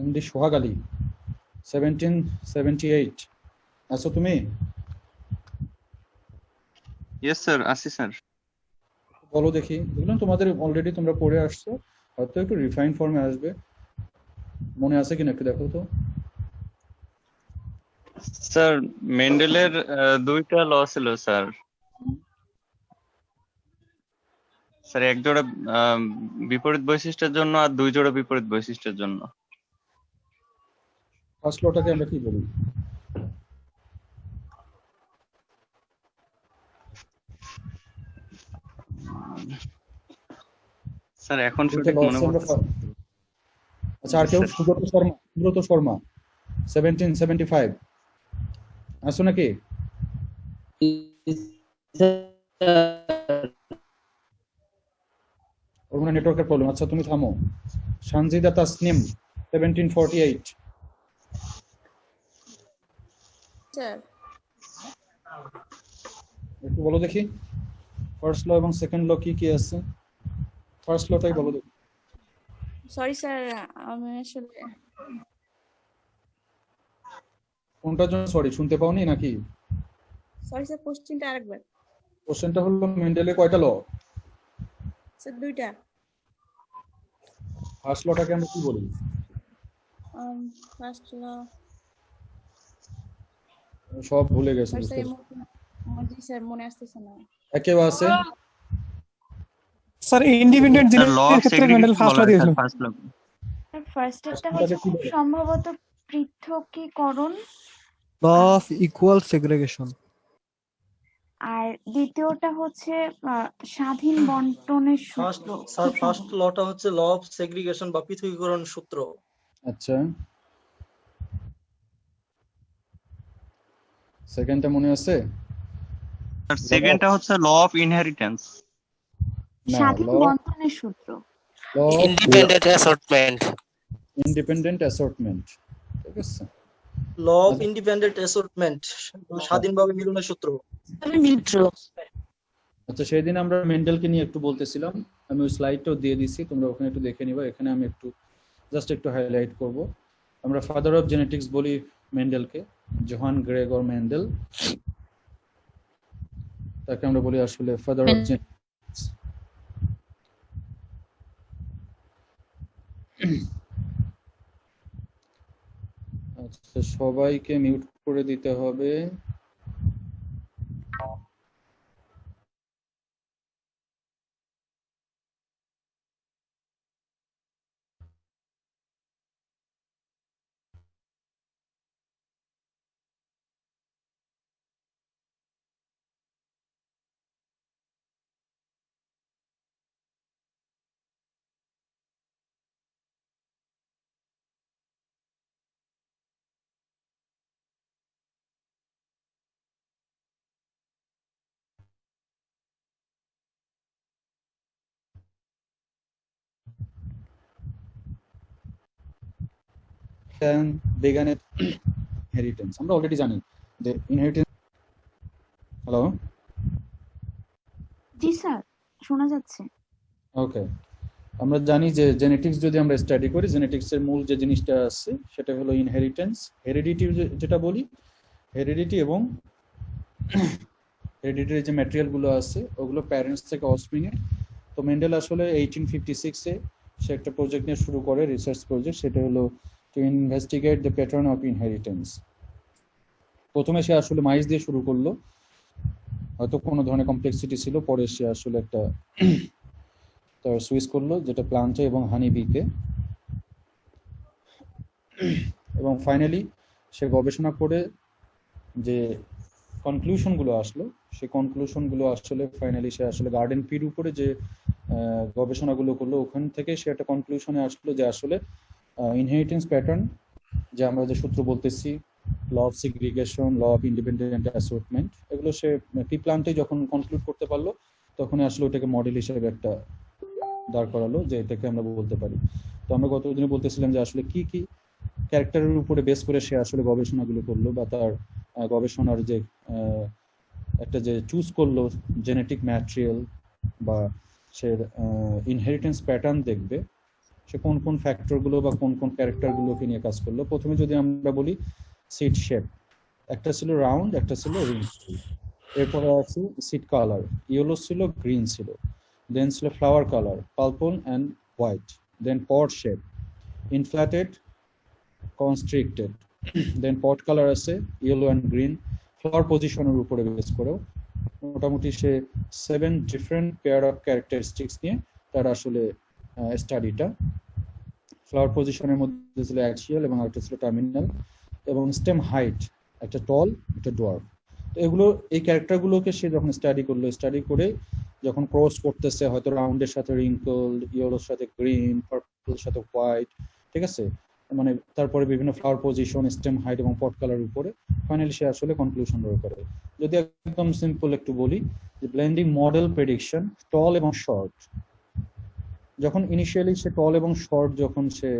MD সোহাগ আলী 1778 আছো তুমি? Yes sir, আছি স্যার। বলো দেখি, এগুলো তোমাদের অলরেডি তোমরা পড়ে আসছো, হয়তো একটু রিফাইন ফর্মে আসবে, মনে আছে কিনা একটু দেখো তো। স্যার মেন্ডেলের দুইটা ল ছিল স্যার। স্যার এক জোড়া বিপরীত বৈশিষ্ট্যের জন্য আর দুই জোড়া বিপরীত বৈশিষ্ট্যের জন্য। ফার্স্ট লটাকে আমরা কি বলি? স্যার এখন দুইটা সঠিক ল মনে আছে আমরা পড়তেছে না। আচ্ছা, আর জি কেউ? স্যার। সুব্রত শর্মা 1775 আছো নাকি? ওর মানে নেটওয়ার্কের প্রবলেম। আচ্ছা তুমি থামো। সানজিদা তাসনিম 1748 স্যার একটু বলো দেখি, ফার্স্ট ল এবং সেকেন্ড ল কি কি আছে? ফার্স্ট লটাই বলো দেখি। সরি স্যার, আমি আসলে কোনটার জন্য সরি, শুনতে পাওনি নাকি? সরি স্যার, কোশ্চেনটা আরেকবার। কোশ্চেনটা হলো মেন্ডেলে কয়টা ল? স্যার দুইটা। ফার্স্ট লটাকে আমরা কি বলি? ফার্স্ট ল সব ভুলে গেছে স্যার, বুঝতে। জি স্যার, মনে আসতেছে না। কেউ আছে? স্যার ইন্ডিপেন্ডেন্ট স্যার ল জিনিসের অফ ক্ষেত্রে মেন্ডেল সেগ্রিগেশন ফার্স্ট বলা ল হয় স্যার দিয়েছিল। ফার্স্ট ল। ফার্স্টেরটা ফার্স্টটাকে হচ্ছে কি খুব বলে? সম্ভবত পৃথকীকরণ, ল অফ ইকুয়াল সেগ্রিগেশন। আর দ্বিতীয়টা হচ্ছে স্বাধীন বন্টনের ফার্স্ট সূত্র। স্যার খুব ফার্স্ট সম্ভবত। লটা হচ্ছে ল অফ সেগ্রিগেশন বা পৃথকীকরণ সূত্র। আচ্ছা, সেকেন্ডটা মনে আছে? স্যার সেকেন্ডটা হচ্ছে ল অফ ইনহেরিটেন্স। না, স্বাধীন ল বন্টনের সূত্র। Independent assortment. ইন্ডিপেন্ডেন্ট অ্যাসর্টমেন্ট, ঠিক আছে। ল অফ ইন্ডিপেন্ডেন্ট অ্যাসর্টমেন্ট, স্বাধীনভাবে মিলনের সূত্র। আচ্ছা, সেদিন আমরা মেন্ডেলকে নিয়ে একটু বলতেছিলাম, আমি ওই স্লাইডটাও দিয়ে দিছি, তোমরা ওখানে একটু দেখে নিবা। এখানে আমি একটু জাস্ট একটু হাইলাইট করব। আমরা ফাদার অফ জেনেটিক্স বলি মেন্ডেলকে, জোহান গ্রেগর মেন্ডেল, তাকে আমরা বলি আসলে ফাদার অফ জেনেটিক্স। আচ্ছা, সবাইকে মিউট করে দিতে হবে। বেগান ইনহেরিটেন্স আমরা অলরেডি জানি যে ইনহেরিটেন্স। হ্যালো, জি স্যার, শোনা যাচ্ছে। ওকে। আমরা জানি যে জেনেটিক্স যদি আমরা স্টাডি করি, জেনেটিক্সের মূল যে জিনিসটা আছে সেটা হলো ইনহেরিটেন্স, হেরিডিটি যেটা বলি, হেরিডিটি এবং হেরিডিটির যে ম্যাটেরিয়ালগুলো আছে ওগুলো প্যারেন্টস থেকে অফস্প্রিংয়ে। তো মেন্ডেল আসলে 1856-এ সে একটা প্রজেক্ট নিয়ে শুরু করে, রিসার্চ প্রজেক্ট, সেটা হলো to investigate the pattern of inheritance. প্রথমে সে আসলে মাইস দিয়ে শুরু করলো, হয়তো কোনো ধরনের কমপ্লেক্সিটি ছিল, পরে সে আসলে একটা তার সুইচ করলো যেটা প্লান্টে এবং হানি বিতে, এবং ফাইনালি সে গবেষণা করে যে কনক্লুশনগুলো আসলো, সেই কনক্লুশনগুলো আসলে ফাইনালি সে আসলে গার্ডেন পির উপরে যে গবেষণাগুলো করলো, ওখান থেকে সে একটা কনক্লুশনে আসলো যে আসলে ইনহেরিটেন্স প্যাটার্ন, যে আমরা যে সূত্র বলতেছি, law of segregation, law of independent assortment, এগুলো সে পি প্লান্টে যখন কনক্লুড করতে পারলো, তখন আসলে ওটাকে মডেল হিসেবে একটা দাঁড় করালো, যে এটাকে আমরা বলতে পারি। তো আমরা গত দিনে বলতেছিলাম যে আসলে কি কি ক্যারেক্টারের উপরে বেস করে সে আসলে গবেষণাগুলো করলো, বা তার গবেষণার যে একটা যে চুজ করলো জেনেটিক ম্যাটেরিয়াল, বা সে ইনহেরিটেন্স প্যাটার্ন দেখবে, সে কোন কোন ফ্যাক্টর গুলো বা কোন কোন ক্যারেক্টার গুলোকে নিয়ে কাজ করলো। প্রথমে যদি আমরা বলি সিড শেপ, একটা ছিল রাউন্ড, একটা ছিল রিং। এরপরে আছে সিড কালার, ইয়েলো ছিল, গ্রিন ছিল। দেন ছিল flower colour, purple and white. Then pod shape, inflated, constricted. Then pod colour আছে ইয়েলো অ্যান্ড গ্রিন। ফ্লাওয়ার পজিশনের উপরে বেস করেও মোটামুটি সে 7 ডিফারেন্ট পেয়ার অফ ক্যারেক্টারিস্টিক্স নিয়ে তার আসলে স্টাডিটা। ফ্লাওয়ার পজিশনের মধ্যে ছিল অ্যাক্সিয়াল এবং আরেকটা ছিল টার্মিনাল, এবং স্টেম হাইট, একটা টল, একটা ডোয়ার্ফ। তো এগুলো, এই ক্যারেক্টারগুলোকে সে যখন স্টাডি করলো, স্টাডি করে যখন ক্রস করতেছে হয়তো রাউন্ডের সাথে রিঙ্কল, ইয়েলোর সাথে গ্রিন, পার্পলের সাথে হোয়াইট, ঠিক আছে, মানে তারপরে বিভিন্ন ফ্লাওয়ার পজিশন, স্টেম হাইট এবং পট কালার উপরে ফাইনালি সে আসলে কনক্লুশন বের করে। যদি একদম সিম্পল একটু বলি যে ব্লেন্ডিং মডেল প্রেডিকশন, টল এবং শর্ট। যখন ইনিশিয়ালি সে টল এবং শর্ট যখন সে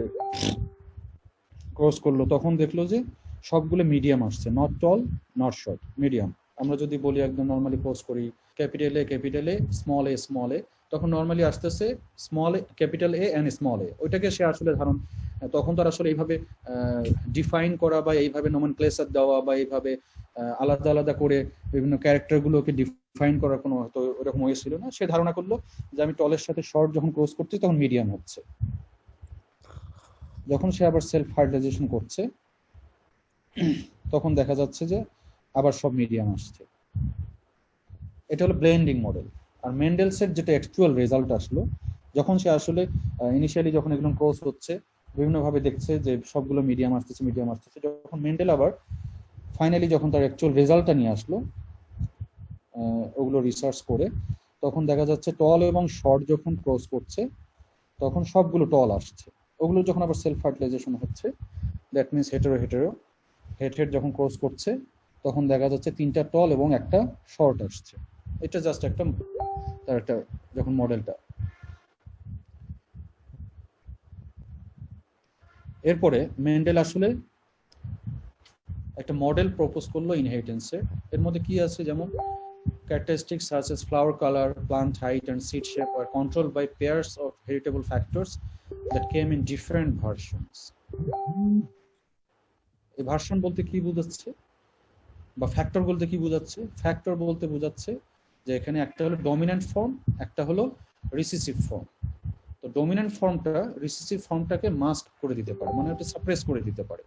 ক্রস করলো তখন দেখলো যে সবগুলো মিডিয়াম আসছে, not tall not short, medium. আমরা যদি বলি একদম নর্মালি ক্রস করি ক্যাপিটাল এ স্মল এ, তখন নর্মালি আসতেছে small A, capital A and small A. ওইটাকে সে আসলে ধারণ, তখন তার আসলে এইভাবে ডিফাইন করা বা এইভাবে নমেনক্লেচার দেওয়া বা এইভাবে আলাদা আলাদা করে বিভিন্ন ক্যারেক্টারগুলোকে ডিফাইন করার কোনো হয়তো ওরকম ওয়ে ছিল না। সে ধারণা করলো যে আমি টলের সাথে শর্ট যখন ক্রস করছি তখন মিডিয়াম হচ্ছে। যখন সে আবার সেলফ হার্ডলাইজেশন করছে তখন দেখা যাচ্ছে যে আবার সব মিডিয়াম আসছে। এটা হলো ব্লেন্ডিং মডেল। আর মেন্ডেলসের যেটা অ্যাকচুয়াল রেজাল্ট আসলো, যখন সে আসলে ইনিশিয়ালি যখন এগুলো ক্রস হচ্ছে বিভিন্নভাবে দেখছে যে সবগুলো মিডিয়াম আসতেছে, যখন মেন্ডেল আবার ফাইনালি যখন তার অ্যাকচুয়াল রেজাল্টটা নিয়ে আসলো ওগুলো রিসার্চ করে, তখন দেখা যাচ্ছে টল এবং শর্ট যখন ক্রস করছে তখন সবগুলো টল আসছে। ওগুলো যখন আবার সেলফ ফার্টিলাইজেশন হচ্ছে, দ্যাট মিনস হেটেরো হেড যখন ক্রস করছে তখন দেখা যাচ্ছে 3টা টল এবং একটা শর্ট আসছে। এটা জাস্ট একটা তার একটা যখন মডেলটা। এরপরে মেন্ডেল আসলে একটা মডেল প্রপোজ করলো ইনহেরিটেন্সের। এর মধ্যে কি আছে, যেমন characteristics such as flower color, plant height and seed shape are controlled by pairs of heritable factors that came in different versions. এই ভার্সন বলতে কি বোঝাচ্ছে বা ফ্যাক্টর বলতে কি বোঝাচ্ছে? ফ্যাক্টর বলতে বোঝাচ্ছে যে এখানে একটা হলো ডমিন্যান্ট ফর্ম, একটা হলো রিসিসিভ ফর্ম। তো ডমিন্যান্ট ফর্মটা রিসিসিভ ফর্মটাকে মাস্ক করে দিতে পারে, মানে ওটা সাপ্রেস করে দিতে পারে।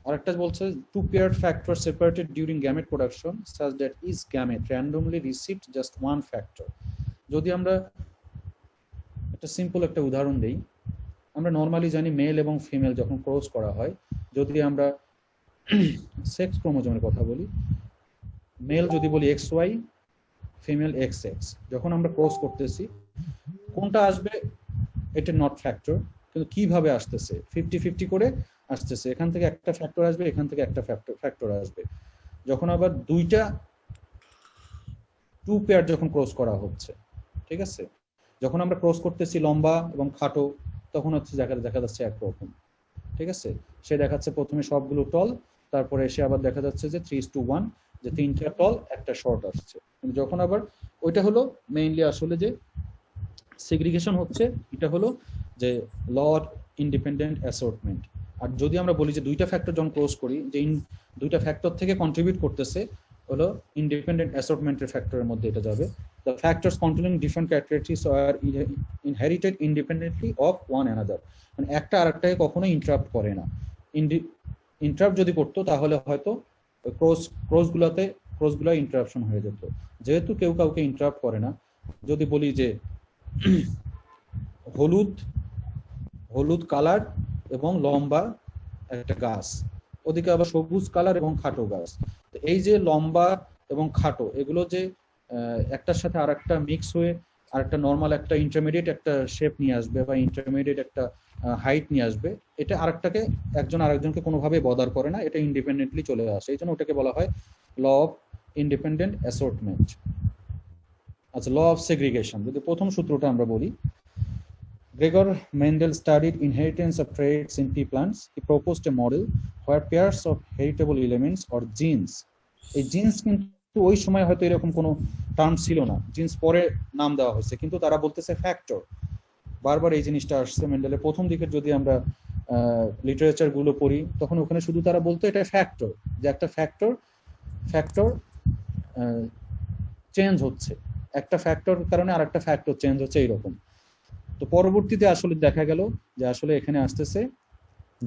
আরেকটা বলছে two paired factor separated during gamete production such that each gamete randomly received just one factor. যদি আমরা একটা সিম্পল একটা উদাহরণ দেই, আমরা নর্মালি জানি মেল এবং ফিমেল যখন ক্রস করা হয়, যদি আমরা সেক্স ক্রোমোজোমের কথা বলি, মেল যদি বলি XY, ফিমেল XX, যখন আমরা ক্রস করতেছি কোনটা আসবে এটা নট ফ্যাক্টর, কিন্তু কিভাবে আসতেছে 50-50 করে আসতেছে। এখান থেকে একটা ফ্যাক্টর আসবে, এখান থেকে একটা ফ্যাক্টর আসবে। যখন আবার দুইটা টু পেয়ার যখন ক্রস করা হচ্ছে, ঠিক আছে, যখন আমরা ক্রস করতেছি লম্বা এবং খাটো তখন হচ্ছে দেখা যাচ্ছে একরকম, ঠিক আছে। সে দেখাচ্ছে প্রথমে সবগুলো টল, তারপরে এসে আবার দেখা যাচ্ছে যে 3:1, যে 3টা টল একটা শর্ট আসছে। যখন আবার ওইটা হলো মেইনলি আসলে যে সেগ্রিগেশন হচ্ছে, এটা হলো যে ল অফ ইন্ডিপেন্ডেন্ট অ্যাসর্টমেন্ট। আর যদি আমরা বলি যে দুইটা ফ্যাক্টর যখন ক্রস করি, যে দুইটা ফ্যাক্টর থেকে কন্ট্রিবিউট করতেছে হলো ইন্ডিপেন্ডেন্ট অ্যাসর্টমেন্টের ফ্যাক্টরের মধ্যে এটা যাবে। The factors controlling different characteristics are inherited independently of one another. মানে একটা আরেকটাকে কখনো ইন্টারাপ্ট করে না। ইন্টারাপ্ট যদি করতো তাহলে হয়তো ক্রসগুলো ইন্টারাপশন হয়ে যেত। যেহেতু কেউ কাউকে ইন্টারাপ্ট করে না, যদি বলি যে হলুদ কালার এবং লম্বা একটা গাছ, ওদিকে আবার সবুজ কালার এবং খাটো গাছ, তো এই যে লম্বা এবং খাটো এগুলো যে একটার সাথে আরেকটা মিক্স হয়ে আরেকটা নর্মাল একটা ইন্টারমিডিয়েট একটা শেপ নিয়ে আসবে বা ইন্টারমিডিয়েট একটা হাইট নিয়ে আসবে, এটা আরেকটাকে একজন আরেকজনকে কোনোভাবে বদার করে না, এটা ইন্ডিপেন্ডেন্টলি চলে আসে। এই জন্য ওটাকে বলা হয় ল অফ ইন্ডিপেন্ডেন্ট অ্যাসর্টমেন্ট। আচ্ছা, ল অফ সেগ্রিগেশন যদি প্রথম সূত্রটা আমরা বলি, Gregor Mendel studied inheritance of traits in pea plants. He proposed a model where pairs of heritable elements or genes, এই জিন্স কিন্তু ওই সময় হয়তো এরকম কোনো টার্ম ছিল না, জিন্স পরে নাম দেওয়া হয়েছে, কিন্তু তারা বলতেছে ফ্যাক্টর। বারবার এই জিনিসটা আসছে মেন্ডেলের প্রথম দিকের যদি আমরা লিটারেচার গুলো পড়ি তখন ওখানে শুধু তারা বলতো এটা ফ্যাক্টর, যে একটা ফ্যাক্টর চেঞ্জ হচ্ছে, একটা ফ্যাক্টর কারণে আর একটা ফ্যাক্টর চেঞ্জ হচ্ছে এইরকম। তো পরবর্তীতে আসলে দেখা গেল যে আসলে এখানে আসতেছে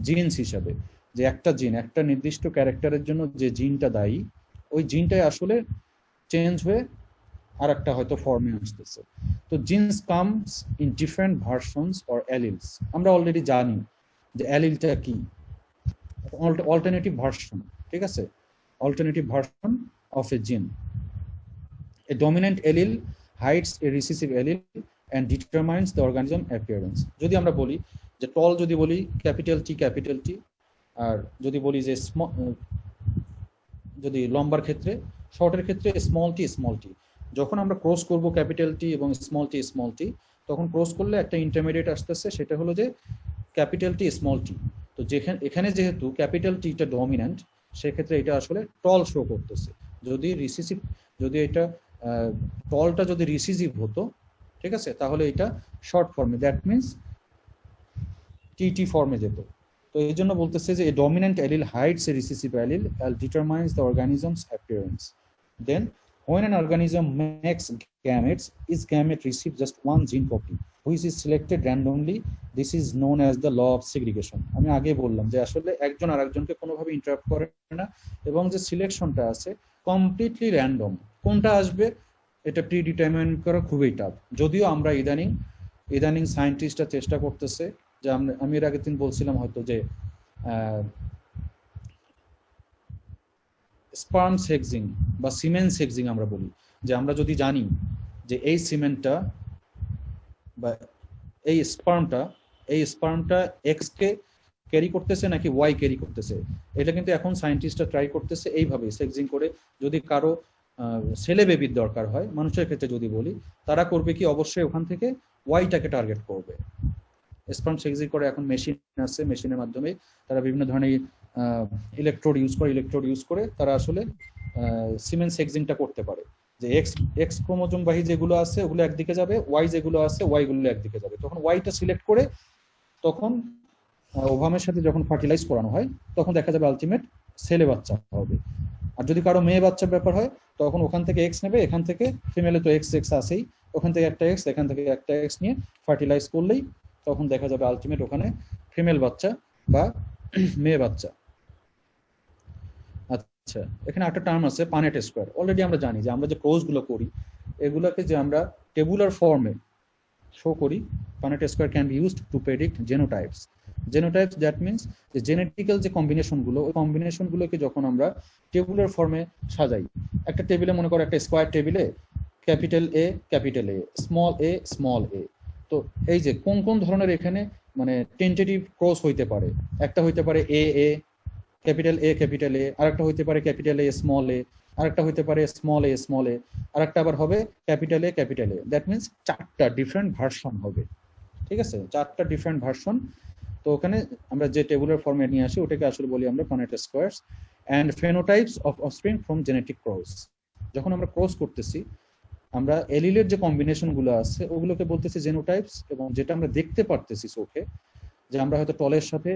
জিনস হিসাবে, যে একটা জিন একটা নির্দিষ্ট ক্যারেক্টারের জন্য যে জিনটা দায়ী ওই জিনটাই আসলে চেঞ্জ হয়ে আর একটা হয়তো ফর্মে আসতেছে। তো genes comes in different versions or alleles. আমরা অলরেডি জানি যে অ্যালিলটা কি, অল্টারনেটিভ ভার্সন, ঠিক আছে, অল্টারনেটিভ ভার্সন অফ এ জিন। A dominant allele hides a recessive allele and determines the organism appearance. যদি আমরা বলি যে টল, যদি বলি ক্যাপিটাল টি, আর যদি বলি যে যদি লম্বার ক্ষেত্রে, শর্টের ক্ষেত্রে স্মল টি, যখন আমরা ক্রস করব ক্যাপিটাল টি এবং স্মল টি, তখন ক্রস করলে একটা ইন্টারমিডিয়েট আসতেছে, সেটা হলো যে ক্যাপিটাল টি স্মল টি। তো যেখানে এখানে যেহেতু ক্যাপিটাল টিটা ডমিন্যান্ট, সেক্ষেত্রে এটা আসলে টল শো করতেছে। যদি এটা টলটা যদি রিসিসিভ হতো, ঠিক আছে, তাহলে এটা শর্ট ফর্মে, দ্যাট মিনস টি ফর্মে যেত। তো এই জন্য বলতেছে যে dominant allele hides A recessive allele and determines the organism's appearance. Then when an organism makes gametes, each gamete receives just one gene copy which is selected randomly. This is known as the law of segregation. আমি আগে বললাম যে আসলে একজন আরেকজনকে কোনোভাবে interrupt করে না, এবং যে সিলেকশনটা আছে কমপ্লিটলি র্যান্ডম। কোনটা আসবে এটা প্রিডিটারমাইন করা খুবই টাফ, যদিও আমরা ইদানিং সায়েন্টিস্টরা চেষ্টা করতেছে। যে আমি এর আগের দিন বলছিলাম হয়তো যে স্পার্ম সেক্সিং বা সিমেন সেক্সিং আমরা বলি, যে আমরা যদি জানি যে এই সিমেন্টটা বা এই স্পার্মটা এক্স কে ক্যারি করতেছে নাকি ওয়াই ক্যারি করতেছে, এটা কিন্তু এখন সায়েন্টিস্টরা ট্রাই করতেছে এইভাবে সেক্সিং করে। যদি কারো ছেলে বেবির দরকার হয়, মানুষের ক্ষেত্রে যদি বলি, তারা করবে কি, অবশ্যই ওখান থেকে ওয়াইটাকে টার্গেট করবে। স্পার্ম সেক্সিং করে এখন মেশিন আছে, মেশিনের মাধ্যমে তারা বিভিন্ন ধরনের ইলেকট্রোড ইউজ করে তারা আসলে সিমেন সেক্সিংটা করতে পারে। যে এক্স ক্রোমোজোমবাহী যেগুলো আছে ওগুলো একদিকে যাবে, ওয়াই যেগুলো আছে ওয়াই গুলো একদিকে যাবে। তখন ওয়াইটা সিলেক্ট করে তখন ওভামের সাথে যখন ফার্টিলাইজ করানো হয় তখন দেখা যাবে আলটিমেট ছেলে বাচ্চা হবে। আর যদি কারো মেয়ে বাচ্চার ব্যাপার হয় তখন ওখান থেকে এক্স নেবে, এখান থেকে ফিমেলে তো এক্স আছেই, ওখান থেকে একটা এক্স, এখান থেকে একটা এক্স নিয়ে ফার্টিলাইজ করলেই তখন দেখা যাবে আলটিমেট ওখানে ফিমেল বাচ্চা বা মেয়ে বাচ্চা। আচ্ছা, এখানে একটা টার্ম আছে পানেট স্কোয়ার। অলরেডি আমরা জানি যে আমরা যে ক্রস গুলো করি এগুলোকে যে আমরা টেবুলার ফর্মে শো করি, Punnett square can be used to predict genotypes. That means যে জেনেটিক্যাল যে কম্বিনেশনগুলো, ওই কম্বিনেশনগুলোকে যখন আমরা টেবুলার ফর্মে সাজাই, একটা টেবিলে মনে করো একটা স্কোয়ার টেবিলে ক্যাপিটাল এ, স্মল এ, তো এই যে কোন ধরনের এখানে মানে টেন্টেটিভ ক্রস হইতে পারে, একটা হইতে পারে এ ক্যাপিটাল এ, আরেকটা হইতে পারে ক্যাপিটাল এ, আরেকটা হইতে পারে স্মল এ, আরেকটা আবার হবে ক্যাপিটাল এ। দ্যাট মিনস 4টা ডিফারেন্ট ভার্সন হবে, ঠিক আছে, 4টা ডিফারেন্ট ভার্সন। তো ওখানে আমরা যে টেবুলার ফর্মে নিয়ে আসি ওটাকে আসলে বলি আমরা Punnett squares. And phenotypes of offspring from genetic cross. যখন আমরা ক্রস করতেছি আমরা এলিলের যে কম্বিনেশন গুলো আছে ওগুলোকে বলতেছি জেনোটাইপস, এবং যেটা আমরা দেখতে পারতেছি চোখে, যে আমরা হয়তো টলের সাথে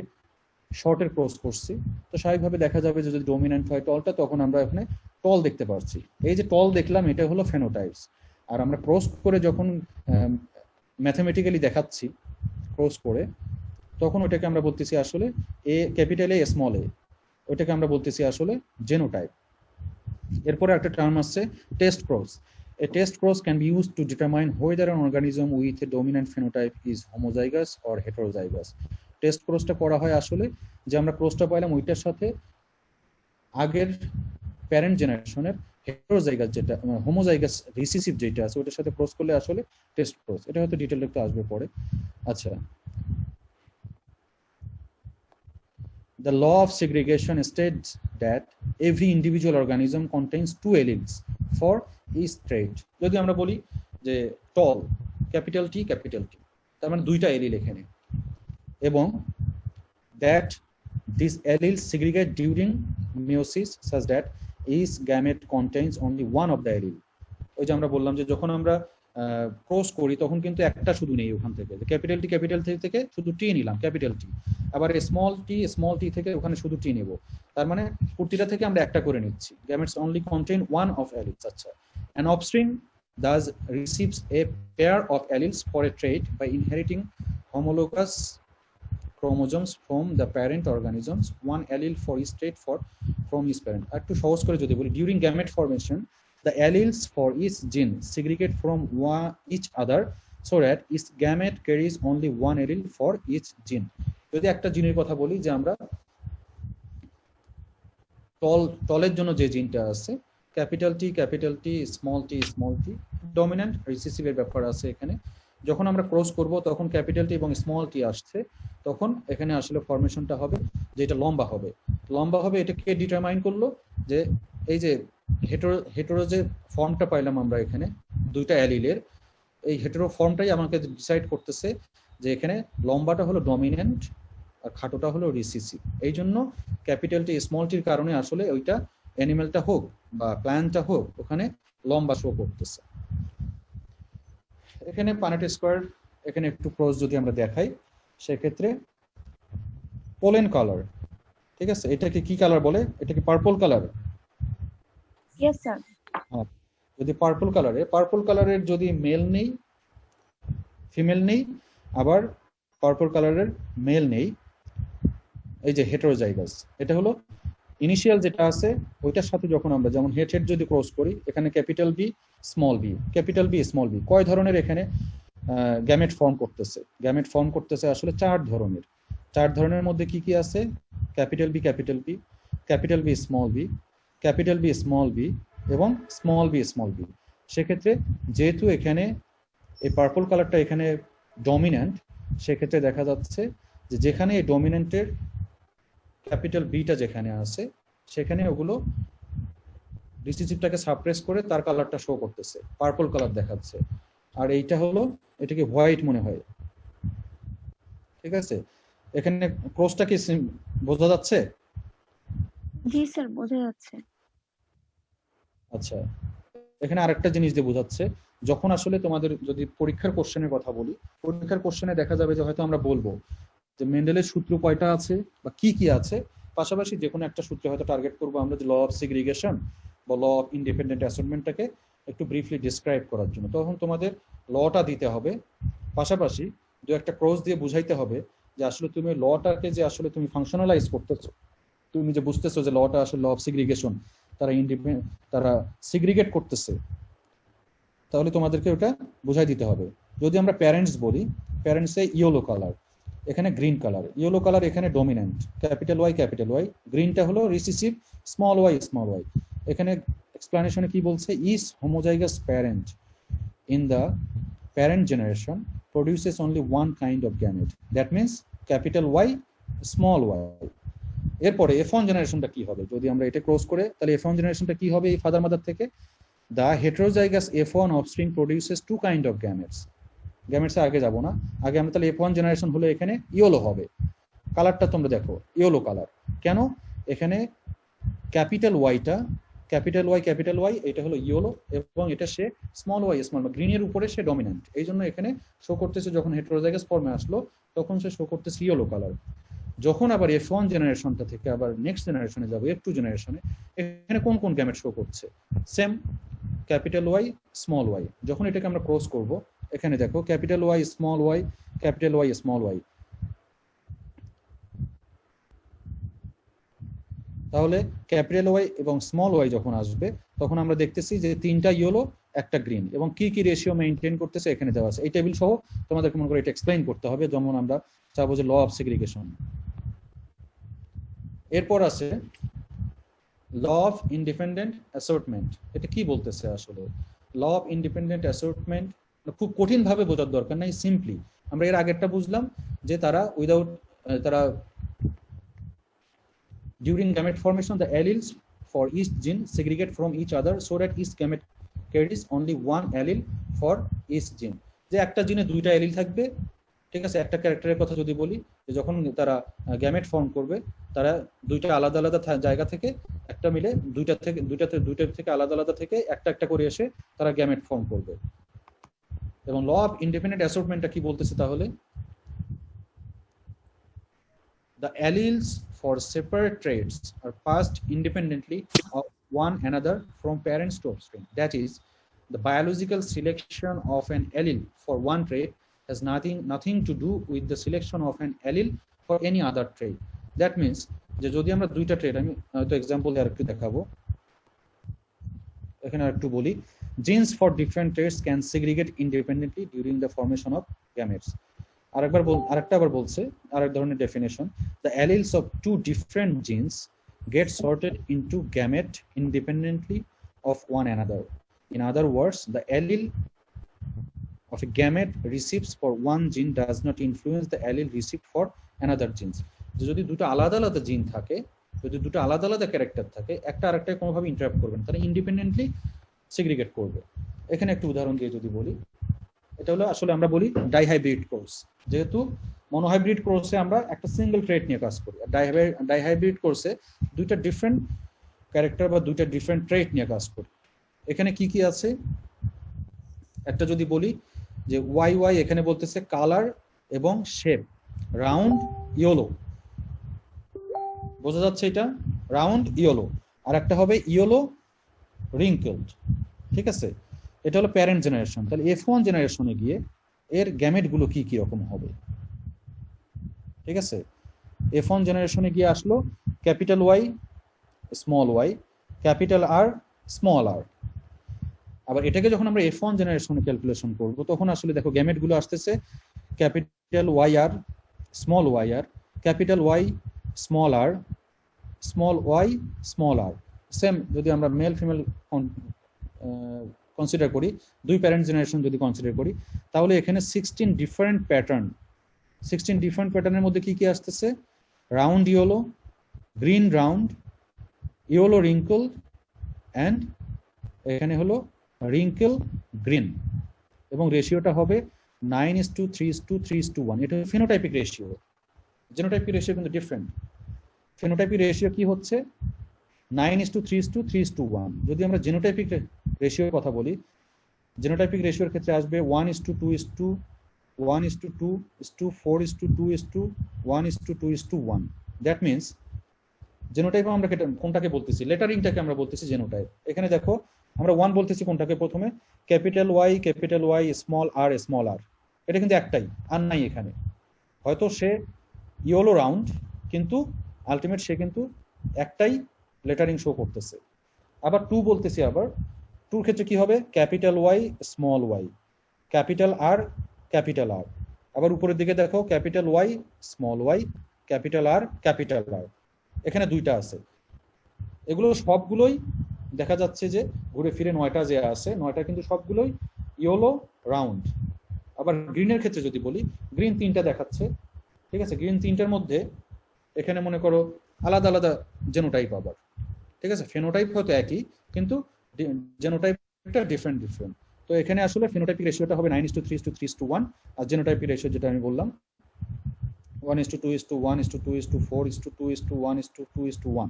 শর্টের ক্রস করছি, তো স্বাভাবিকভাবে দেখা যাবে যে যদি ডমিন্যান্ট হয় টলটা, তখন আমরা এখানে টল দেখতে পাচ্ছি। এই যে টল দেখলাম এটা হলো ফেনোটাইপস। আর আমরা ক্রস করে যখন ম্যাথমেটিক্যালি দেখাচ্ছি ক্রস করে, তখন ওটাকে আমরা বলতেছি আসলে এ ক্যাপিটাল এ, স্মল এ, ওটাকে আমরা বলতেছি আসলে জেনোটাইপ। এরপরে একটা টার্ম আছে test cross. A test cross can be used to determine whether an organism with a dominant phenotype is homozygous or heterozygous. Test ক্রসটা করা হয় আসলে যে আমরা ক্রসটা পাইলাম ওইটার সাথে আগের প্যারেন্ট জেনারেশনের হেটেরোজাইগাস যেটা হোমোজাইগাস রিসিসিভ যেটা আছে ওটার সাথে ক্রস করলে আসলে টেস্ট ক্রস। এটা হয়তো ডিটেইল একটু আসবে পরে। আচ্ছা, the law of segregation states that every individual organism contains 2 alleles for each trait. যদি আমরা বলি যে টল ক্যাপিটাল টি, তার মানে 2টা এলিল এখানে, এবং that these alleles segregate during meiosis such that each gamete contains only one of the allele. ওই যে আমরা বললাম যে যখন আমরা ক্রস করি তখন কিন্তু একটা শুধু নেই ওখান থেকে, ক্যাপিটাল টি থেকে শুধু টি নিলাম ক্যাপিটাল টি, আবার স্মল টি থেকে ওখানে শুধু টি নেব, তার মানে প্রতিটা থেকে আমরা একটা করে নিচ্ছি। Gametes only contain one of alleles. আচ্ছা, an offspring thus receives a pair of alleles for a trait by inheriting homologous chromosomes from the parent organisms, one allele for each trait from each parent. একটু সহজ করে যদি বলি, during gamete formation the alleles for each gene segregate from each other so that each gamete carries only one allele for each gene. যদি একটা জিনের কথা বলি যে আমরা টলের জন্য যে জিনটা আছে ক্যাপিটাল টি স্মল টি ডমিন্যান্ট রিসেসিভের ব্যাপার আছে এখানে, যখন আমরা ক্রস করব তখন ক্যাপিটাল টি এবং স্মল টি আসছে, তখন এখানে আসলে ফরমেশনটা হবে যে এটা লম্বা হবে। এটা কে ডিটারমাইন করলো, যে এই যে হেটেরো যে ফর্মটা পাইলাম আমরা এখানে দুইটা অ্যালিলের, এই হেটেরো ফর্মটাই আমাকে ডিসাইড করতেছে যে এখানে লম্বাটা হলো ডমিন্যান্ট আর খাটোটা হলো রিসেসিভ। এই জন্য ক্যাপিটাল টি স্মল টির কারণে আসলে ওইটা অ্যানিমেলটা হোক বা প্ল্যান্টটা হোক ওখানে লম্বা শো করতেছে। এখানে পানেট স্কোয়ার, এখানে একটু ক্রস যদি আমরা দেখাই সেক্ষেত্রে পোলেন কালার, ঠিক আছে, এটাকে কি কালার বলে? এটা কি পার্পল কালার? Yes sir. যদি পার্পল কালারের যদি মেল নেই ফিমেল নেই, আবার পার্পল কালারের মেল নেই, এই যে হেটেরোজাইগাস, এটা হলো ইনিশিয়াল যেটা আছে ওইটার সাথে যখন আমরা যেমন হেড যদি ক্রস করি, এখানে ক্যাপিটাল বি স্মল বি কয় ধরনের এখানে গ্যামেট ফর্ম করতেছে আসলে চার ধরনের মধ্যে কি আছে? ক্যাপিটাল বি স্মল বি এবং স্মল বি। সেক্ষেত্রে যেহেতু এখানে এই পার্পল কালারটা এখানে ডমিন্যান্ট, সেক্ষেত্রে দেখা যাচ্ছে যে যেখানে এই ডমিন্যান্টের ক্যাপিটাল বিটা যেখানে আছে সেখানে ওগুলো রিসেসিভটাকে সাপ্রেস করে তার কালারটা শো করতেছে, পার্পল কালার দেখাচ্ছে। আর এইটা হলো এটাকে হোয়াইট মনে হয়, ঠিক আছে। এখানে ক্রসটা কি বোঝা যাচ্ছে? জি স্যার, বোঝা যাচ্ছে। আচ্ছা, এখানে আরেকটা জিনিস দিয়ে বোঝাচ্ছে, যখন আসলে তোমাদের যদি পরীক্ষার কোশ্চেনের কথা বলি, পরীক্ষার কোশ্চেনে দেখা যাবে যে হয়তো আমরা বলবো যে মেন্ডেলের সূত্র কয়টা আছে বা কি আছে, পাশাপাশি যে কোনো একটা সূত্রে হয়তো টার্গেট করবো আমরা যে ল অফ সিগ্রিগেশন বা ল অফ ইন্ডিপেন্ডেন্ট অ্যাসার্টমেন্টটাকে একটু ব্রিফলি ডিসক্রাইব করার জন্য, তখন তোমাদের লটা দিতে হবে, পাশাপাশি দু একটা ক্রস দিয়ে বুঝাইতে হবে যে আসলে তুমি লটাকে যে আসলে তুমি ফাংশনালাইজ করতেছো, তুমি যে বুঝতেছো যে লটা আসলে ল অফ সিগ্রিগেশন, তারা সিগ্রিগেট করতেছে, তাহলে তোমাদেরকে ওটা বুঝাই দিতে হবে। যদি আমরা প্যারেন্টস বলি, প্যারেন্টসে ইয়েলো কালার, এখানে গ্রিন কালার, ইয়েলো কালার এখানে ডমিন্যান্ট, ক্যাপিটাল ওয়াই, গ্রিনটা হলো রিসেসিভ, স্মল ওয়াই। এখানে এক্সপ্লানেশনে কি বলছে? Is homozygous parent in the parent generation produces only one kind of gamete, that means capital Y small Y. এরপরে F1 জেনারেশনটা কি হবে? যদি আমরা এটা ক্রস করে, তাহলে F1 জেনারেশনটা কি হবে? এই ফাদার মাদার থেকে the heterozygous F1 offspring produces two kind of gametes. Gametes আগে যাব না, আগে আমরা তাহলে F1 জেনারেশন হলো এখানে ইয়েলো হবে, কালারটা তোমরা দেখো ইয়েলো কালার। কেন? এখানে ক্যাপিটাল ওয়াই এটা হলো ইয়েলো এবং এটা সে স্মল ওয়াই গ্রিনের উপরে সে ডমিন্যান্ট, এই জন্য এখানে শো করতেছে যখন হেটেরোজাইগাস ফর্মে আসলো তখন সে শো করতেছে ইয়েলো কালার। যখন আবার F1 জেনারেশনটা থেকে আবার নেক্সট জেনারেশনে যাবো, F2 জেনারেশনে, এখানে কোন গ্যামেট শো করছে? Same capital Y small Y. যখন এটাকে আমরা ক্রস করব, এখানে দেখো ক্যাপিটাল ওয়াই স্মল ওয়াই, তাহলে ক্যাপিটাল ওয়াই এবং স্মল ওয়াই যখন আসবে তখন আমরা দেখতেছি যে তিনটা ইয়েলো একটা গ্রিন, এবং কি রেশিও মেইনটেইন করতেছে এখানে দেওয়া আছে। এই টেবিল সহ তোমাদেরকে মনে করে এটা এক্সপ্লেইন করতে হবে, যেমন আমরা চাবো যে ল অফ সেগ্রিগেশন। এরপর আছে ল অফ ইন্ডিপেন্ডেন্ট অ্যাসর্টমেন্ট। এটা কি বলতেছে আসলে? ল অফ ইন্ডিপেন্ডেন্ট অ্যাসর্টমেন্ট খুব কঠিন ভাবে বোঝার দরকার নাই, সিম্পলি আমরা এর আগেরটা বুঝলাম যে তারা during gamete formation the alleles for each gene segregate from each other so that each gamete carries only one allele for each gene. যে একটা জিনে দুইটা অ্যালিল থাকবে, ঠিক আছে। একটা ক্যারেক্টারের কথা যদি বলি, যে যখন তারা গ্যামেট ফর্ম করবে, তারা দুইটা আলাদা আলাদা জায়গা থেকে একটা মিলে দুইটা থেকে আলাদা আলাদা থেকে একটা করে এসে তারা গ্যামেট ফর্ম করবে। এবং ল অফ ইন্ডিপেন্ডেন্ট অ্যাসর্টমেন্টটা কি বলতেছে তাহলে? The alleles for separate traits are passed independently of one another from parents to offspring. That is, the biological selection of an allele for one trait has nothing to do with the selection of an allele for any other trait. That means যে যদি আমরা দুইটা ট্রেট, আমি হয়তো example দিয়ে আরেকটু দেখাবো, এখানে আরেকটু বলি, genes for different traits can segregate independently during the formation of gametes. আরেকটা বলছে আরেক ধরনের definition, the alleles of two different genes get sorted into gamete independently of one another. In other words, the allele of a gamete received for one gene does not influence the allele received for another genes. যদি দুটো আলাদা আলাদা জিন থাকে, যদি দুটো আলাদা আলাদা ক্যারেক্টার থাকে, একটা আরেকটাকে কোনোভাবে ইন্টারাপ্ট করবে না, তাহলে ইন্ডিপেন্ডেন্টলি সেগ্রিগেট করবে। এখানে একটু উদাহরণ দিয়ে যদি বলি, এটা হলো আসলে আমরা বলি ডাইহাইব্রিড কোর্স। যেহেতু মনোহাইব্রিড কোর্সে আমরা একটা সিঙ্গেল ট্রেট নিয়ে কাজ করি, আর ডাইহাইব্রিড কোর্সে দুইটা ডিফারেন্ট ক্যারেক্টার বা দুইটা ডিফারেন্ট ট্রেট নিয়ে কাজ করি। এখানে কি কি আছে একটা যদি বলি, যে ওয়াই এখানে বলতেছে কালার এবং শেপ, রাউন্ড ইয়েলো, বোঝা যাচ্ছে এটা রাউন্ড ইয়েলো, আর একটা হবে ইয়েলো রিঙ্কেলড, ঠিক আছে? এটা হলো প্যারেন্ট জেনারেশন। তাহলে F1 জেনারেশনে গিয়ে এর গ্যামেট গুলো কি কি রকম হবে, ঠিক আছে? F1 জেনারেশনে গিয়ে আসলো capital Y small Y, capital R small R. আবার এটাকে যখন আমরা F1 জেনারেশনে ক্যালকুলেশন করব, তখন আসলে দেখো গ্যামেট গুলো আসতেছে ক্যাপিটাল ওয়াই আর, স্মল ওয়াই আর, ক্যাপিটাল ওয়াই স্মল আর, স্মল ওয়াই স্মল আর। সেম যদি আমরা মেল ফিমেল কনসিডার করি, দুই প্যারেন্ট জেনারেশন যদি কনসিডার করি, তাহলে এখানে 16 ডিফারেন্ট প্যাটার্ন, 16 ডিফারেন্ট প্যাটার্নের মধ্যে কি কি আসতেছে? Round yellow, green round, yellow wrinkle, and এখানে হলো রিঙ্কেল গ্রিন, এবং রেশিওটা হবে 9:3:3:1। এটা ফিনোটাইপিক রেশিও, জেনোটাইপিক রেশিও কিন্তু ডিফারেন্ট। ফিনোটাইপিক রেশিও কি হচ্ছে 9:3:3:1। যদি আমরা জেনোটাইপিক রেশিওর কথা বলি, জেনোটাইপিক রেশিওর ক্ষেত্রে আসবে 1:2:1:2:4:2:1:2:1। দ্যাট মিনস জেনোটাইপ আমরা কোনটাকে বলতেছি? লেটারিংটাকে আমরা বলতেছি জেনোটাইপ। এখানে দেখো আমরা 1 বলতেছি কোনটাকে? প্রথমে ক্যাপিটাল ওয়াই স্মল আর, এটা কিন্তু একটাই, আর নাই এখানে। হয়তো সে ইয়েলো রাউন্ড, কিন্তু আলটিমেট সে কিন্তু একটাই লেটারিং শো করতেছে। আবার 2 বলতেছি, আবার 2 ক্ষেত্রে কি হবে? Capital Y small Y, capital R. আবার উপরের দিকে দেখো capital Y small Y, capital R. এখানে 2টা আছে। এগুলো সবগুলোই দেখা যাচ্ছে যে ঘুরে ফিরে 9টা যে আছে, 9টা কিন্তু সবগুলোই ইয়েলো রাউন্ড। আবার গ্রিনের ক্ষেত্রে যদি বলি, গ্রিন 3টা দেখাচ্ছে, ঠিক আছে? গ্রিন 3টার মধ্যে এখানে মনে করো আলাদা আলাদা জেনোটাইপ, আবার ঠিক আছে? ফেনোটাইপ হয়তো একই, কিন্তু জেনোটাইপটা ডিফারেন্ট। তো এখানে আসলে ফেনোটাইপিক রেশিওটা হবে 9:3:3:1, আর জেনোটাইপিক রেশিও যেটা আমি বললাম 1:2:1:2:4:2:1:2:1,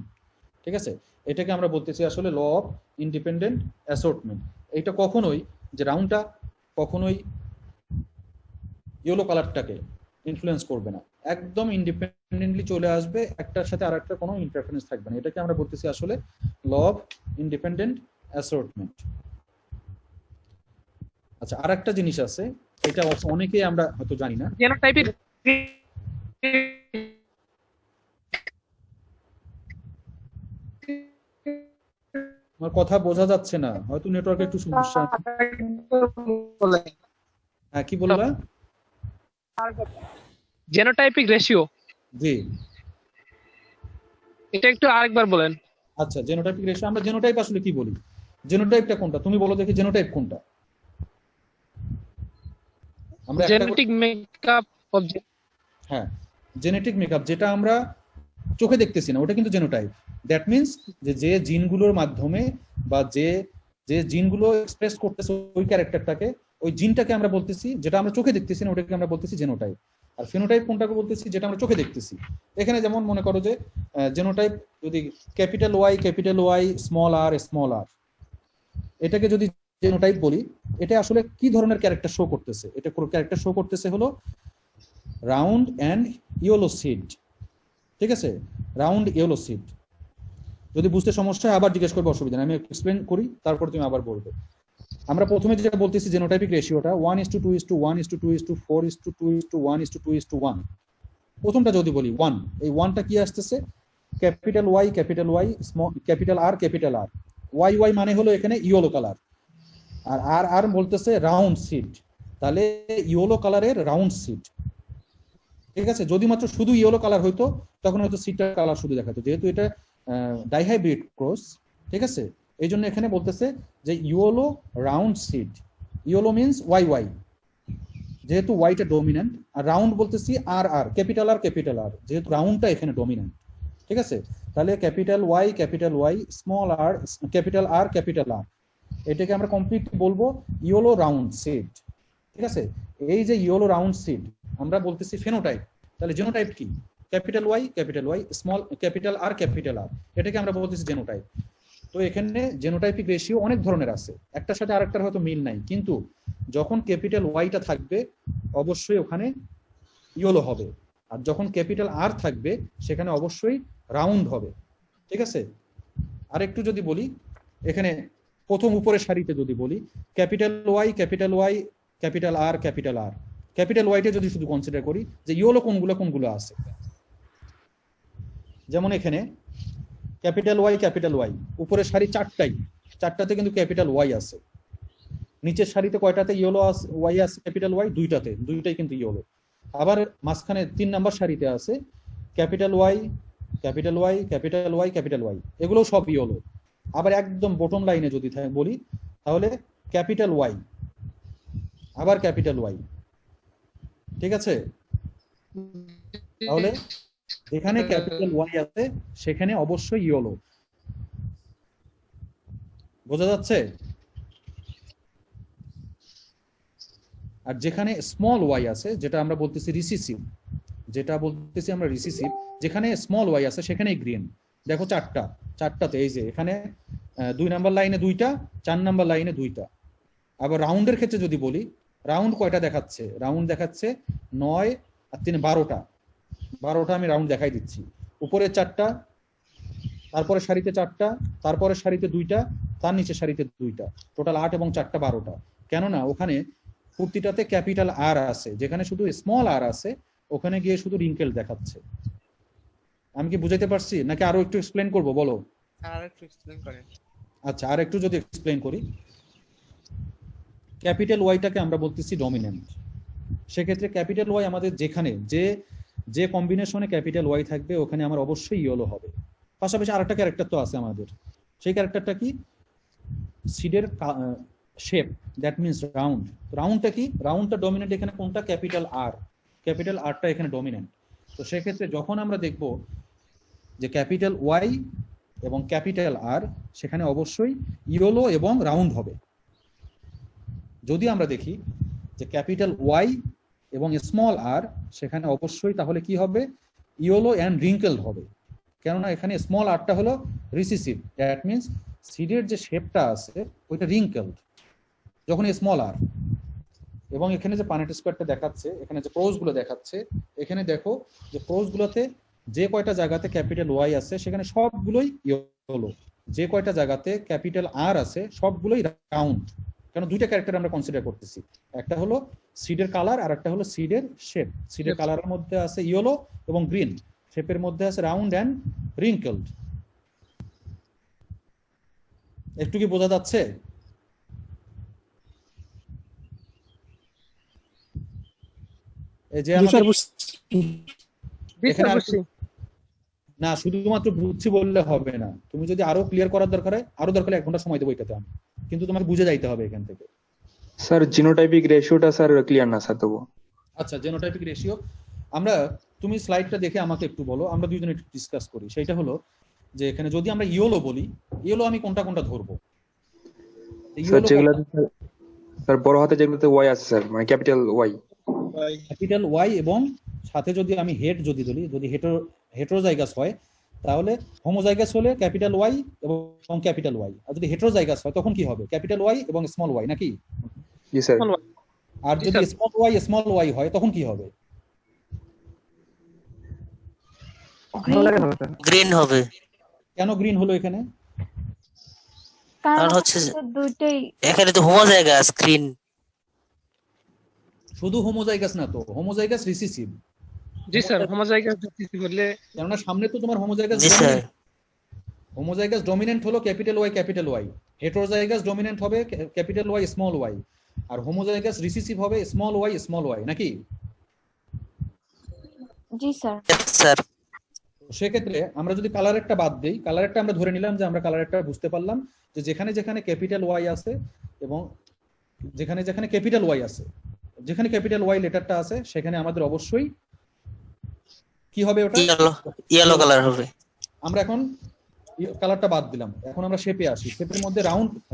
ঠিক আছে? এটাকে আমরা বলতেছি আসলে ল অফ ইন্ডিপেন্ডেন্ট অ্যাসর্টমেন্ট। এইটা কখনোই যে রাউন্ডটা কখনোই ইয়েলো কালারটাকে ইনফ্লুয়েন্স করবে না, একদম ইন্ডিপেন্ডেন্টলি চলে আসবে, একটার সাথে আরেকটা কোনো ইন্টারফারেন্স থাকবে না। এটাকে আমরা বলতেছি আসলে ল অফ ইন্ডিপেন্ডেন্ট অ্যাসর্টমেন্ট। আচ্ছা, আরেকটা জিনিস আছে, এটা অনেকেই আমরা হয়তো জানি না। জেনোটাইপিক আমার কথা বোঝা যাচ্ছে না, হয়তো নেটওয়ার্কে একটু সমস্যা। হ্যাঁ, কি বললা? জেনোটাইপিক রেশিও, জি, এটা একটু আরেকবার বলেন। আচ্ছা, জেনোটাইপিক রেশিও, আমরা জেনোটাইপ আসলে কি বলি? জেনোটাইপটা কোনটা তুমি বলো দেখি, জেনোটাইপ কোনটা? আমরা জেনেটিক মেকআপ অফ, হ্যাঁ, জেনেটিক মেকআপ, যেটা আমরা চোখে দেখতেছি না, ওটা কিন্তু জেনোটাইপ। দ্যাট মিনস যে জিনগুলোর মাধ্যমে বা যে জিনগুলো এক্সপ্রেস করতেছে ওই ক্যারেক্টারটাকে, ওই জিনটাকে আমরা বলতেছি, যেটা আমরা চোখে দেখতেছি না ওটাকে আমরা বলতেছি জেনোটাইপ। আর ফিনোটাইপ কোনটাকে বলতেছি? যেটা আমরা চোখে দেখতেছি। এখানে যেমন মনে করো যে জেনোটাইপ যদি ক্যাপিটাল ওয়াই স্মল আর, এটাকে যদি জেনোটাইপ বলি, এটা আসলে কি ধরনের ক্যারেক্টার শো করতেছে? এটা ক্যারেক্টার শো করতেছে হলো রাউন্ড অ্যান্ড ইয়েলো সিড। ঠিক আছে, রাউন্ড ইয়েলো সিড। যদি বুঝতে সমস্যা হয় আবার জিজ্ঞেস করবে, অসুবিধা নেই, আমি এক্সপ্লেন করি, তারপর তুমি আবার বলবে। আমরা প্রথমে যেটা বলতেছি জেনোটাইপিক রেশিওটা 1:2:1:2:2:1:1। প্রথমটা যদি বলি 1, এই 1টা কি আসতেছে? Capital Y, small capital R, Y Y মানে হলো এখানে ইয়েলো কালার, আর আর আর বলতেছে রাউন্ড সিড, তাহলে ইয়েলো কালারের রাউন্ড সিড। ঠিক আছে, যদি মাত্র শুধু ইয়েলো কালার হইতো তখন হয়তো সিডটার কালার শুধু দেখাতো, যেহেতু এটা ডাইহাইব্রিড ক্রস। ঠিক আছে, এই জন্য এখানে বলতেছে যে yellow round seed. Yellow means Y Y, যেহেতু ওয়াইটা ডমিন্যান্ট, আর রাউন্ড বলতেছি আর আর, ক্যাপিটাল আর, যেহেতু রাউন্ডটা এখানে ডমিন্যান্ট। ঠিক আছে, তাহলে ক্যাপিটাল ওয়াই, স্মল আর, ক্যাপিটাল আর, এটাকে আমরা কমপ্লিট বলবো ইয়েলো রাউন্ড সিড। ঠিক আছে, এই যে ইয়েলো রাউন্ড সিড আমরা বলতেছি ফেনোটাইপ। তাহলে জেনোটাইপ কি? Capital Y, small capital R, এটাকে আমরা বলতেছি জেনোটাইপ। তো এখানে জেনোটাইপিক রেশিও অনেক ধরনের আছে, একটার সাথে আরেকটার হয়তো মিল নাই, কিন্তু যখন ক্যাপিটাল ওয়াইটা থাকবে অবশ্যই ওখানে ইয়েলো হবে, আর যখন ক্যাপিটাল আর থাকবে সেখানে অবশ্যই রাউন্ড হবে। ঠিক আছে, আর একটু যদি বলি, এখানে প্রথম উপরের সারিতে যদি বলি capital Y, capital R, capital ওয়াইটা যদি শুধু কনসিডার করি যে ইয়েলো কোনগুলো আছে, যেমন এখানে ক্যাপিটাল ওয়াই উপরের সারি চারটাতে কিন্তু ক্যাপিটাল ওয়াই আছে, নিচের সারিতে কয়টাতে ইয়েলো ওয়াই আছে? ক্যাপিটাল ওয়াই দুইটাই কিন্তু ইয়েলো। আবার মাঝখানে 3 নাম্বার সারিতে আছে ক্যাপিটাল ওয়াই, এগুলো সব ইয়েলো। আবার একদম বটম লাইনে যদি বলি তাহলে ক্যাপিটাল ওয়াই, আবার ক্যাপিটাল ওয়াই। ঠিক আছে, তাহলে যেখানে ক্যাপিটাল ওয়াই আছে সেখানে অবশ্যই ইয়েলো। বোঝা যাচ্ছে? আর যেখানে স্মল ওয়াই আছে, যেটা আমরা বলতেছি রিসিসিভ, যেখানে স্মল ওয়াই আছে সেখানেই গ্রিন। দেখো চারটাতে, এই যে এখানে 2 নাম্বার লাইনে 2টা, 4 নাম্বার লাইনে 2টা। আবার রাউন্ডের ক্ষেত্রে যদি বলি, রাউন্ড কয়টা দেখাচ্ছে? রাউন্ড দেখাচ্ছে 9 আর 3 12টা আমি রাউন্ড দেখাই দিচ্ছি। উপরে 4টা, তারপরে সারিতে 4টা, তারপরে সারিতে 2টা, তার নিচের সারিতে 2টা, টোটাল 8 এবং 4টা 12টা। কেননা ওখানে প্রতিটাতে ক্যাপিটাল আর আছে, যেখানে শুধু স্মল আর আছে ওখানে গিয়ে শুধু রিঙ্কেল দেখাচ্ছে। আমি কি বুঝাইতে পারছি নাকি আরো একটু এক্সপ্লেন করব? বলো। আচ্ছা, আর একটু যদি এক্সপ্লেন করি, ক্যাপিটাল ওয়াইটাকে আমরা বলতেছি ডমিন্যান্ট। সেক্ষেত্রে ক্যাপিটাল ওয়াই আমাদের যেখানে যে কম্বিনেশনে ক্যাপিটাল ওয়াই থাকবে ওখানে আমার অবশ্যই ইয়েলো হবে। পাশাপাশি আরেকটা ক্যারেক্টার তো আছে আমাদের, সেই ক্যারেক্টারটা কি? সিডের শেপ, দ্যাট মিনস রাউন্ড। রাউন্ডটা কি? রাউন্ডটা ডমিনেন্ট এখানে কোনটা? ক্যাপিটাল আরটা এখানে ডমিনেন্ট। তো সেক্ষেত্রে যখন আমরা দেখব যে ক্যাপিটাল ওয়াই এবং ক্যাপিটাল আর, সেখানে অবশ্যই ইয়েলো এবং রাউন্ড হবে। যদি আমরা দেখি যে ক্যাপিটাল ওয়াই এবং স্মল আর, সেখানে অবশ্যই তাহলে কি হবে? ইয়েলো অ্যান্ড রিঙ্কেল হবে। কেননা এখানে স্মল আরটা হলো রিসিসিভ, দ্যাট মিনস সিডের যে শেপটা আছে ওইটা রিঙ্কেলড যখন স্মল আর। এবং এখানে যে পানেট স্কোয়ারটা দেখাচ্ছে, এখানে যে ক্রস গুলো দেখাচ্ছে, এখানে দেখো যে ক্রস গুলোতে যে কয়টা জায়গাতে ক্যাপিটাল ওয়াই আছে সেখানে সবগুলোই ইয়েলো, যে কয়টা জায়গাতে ক্যাপিটাল আর আছে সবগুলোই রাউন্ড। কেন? দুইটা ক্যারেক্টার আমরা কনসিডার করতেছি, একটা হলো সিডের কালার আর একটা হলো সিডের শেপ। সিডের কালারের মধ্যে আছে ইয়েলো এবং গ্রিন, শেপের মধ্যে আছে রাউন্ড অ্যান্ড রিঙ্কেলড। একটু কি বোঝা যাচ্ছে? এই যে না, শুধুমাত্র বুঝছি বললে হবে না, তুমি যদি আরো ক্লিয়ার করার দরকার হয়, আরো দরকার 1 ঘন্টা সময় দেবো এটাতে আমি, কিন্তু তোমাকে বুঝে যাইতে হবে এখান থেকে। স্যার জিনোটাইপিক রেশিওটা স্যার ক্লিয়ার না স্যার তবু। আচ্ছা, জেনোটাইপিক রেশিও আমরা, তুমি স্লাইডটা দেখে আমাকে একটু বলো, আমরা দুইজনে একটু ডিসকাস করি। সেটা হলো যে এখানে যদি আমরা ইয়েলো বলি, ইয়েলো আমি কোনটা ধরবো? স্যার যেগুলোতে স্যার বড় হাতে যেগুলোতে ওয়াই আছে স্যার, মানে ক্যাপিটাল ওয়াই এবং সাথে যদি আমি হেড যদি বলি, যদি হেটেরোজাইগাস হয় তাহলে হোমোজাইগাস হলে ক্যাপিটাল ওয়াই এবং ক্যাপিটাল ওয়াই, আর যদি হেটেরোজাইগাস হয় তখন কি হবে? ক্যাপিটাল ওয়াই এবং স্মল ওয়াই নাকি? জি স্যার। আর যদি স্মল ওয়াই হয় তখন কি হবে? গ্রিন হবে। কেন গ্রিন হলো এখানে? কারণ হচ্ছে দুইটাই এখানে তো হোমোজাইগাস গ্রিন। শুধু হোমোজাইগাস না তো, হোমোজাইগাস রিসিসিভ। জি স্যার হোমোজাইগাস বললে কেননা সামনে তো তোমার হোমোজাইগাস জি স্যার। হোমোজাইগাস ডমিনেন্ট হলো ক্যাপিটাল ওয়াই, হেটেরোজাইগাস ডমিনেন্ট হবে ক্যাপিটাল ওয়াই স্মল ওয়াই, আর হোমোজাইগাস রিসিসিভ হবে স্মল ওয়াই নাকি? জি স্যার। স্যার সেক্ষেত্রে আমরা যদি কালারেরটা বাদ দিই, কালারেরটা আমরা ধরে নিলাম যে আমরা কালারেরটা বুঝতে পারলাম যে যেখানে যেখানে ক্যাপিটাল ওয়াই আছে এবং যেখানে যেখানে ক্যাপিটাল ওয়াই আছে, যেখানে ক্যাপিটাল ওয়াই লেটারটা আছে সেখানে আমাদের অবশ্যই কি হবে? ওটা ইয়েলো কালার হবে। আমরা এখন কালারটা বাদ দিলাম, এখন আমরা শেপে আসি। শেপের মধ্যে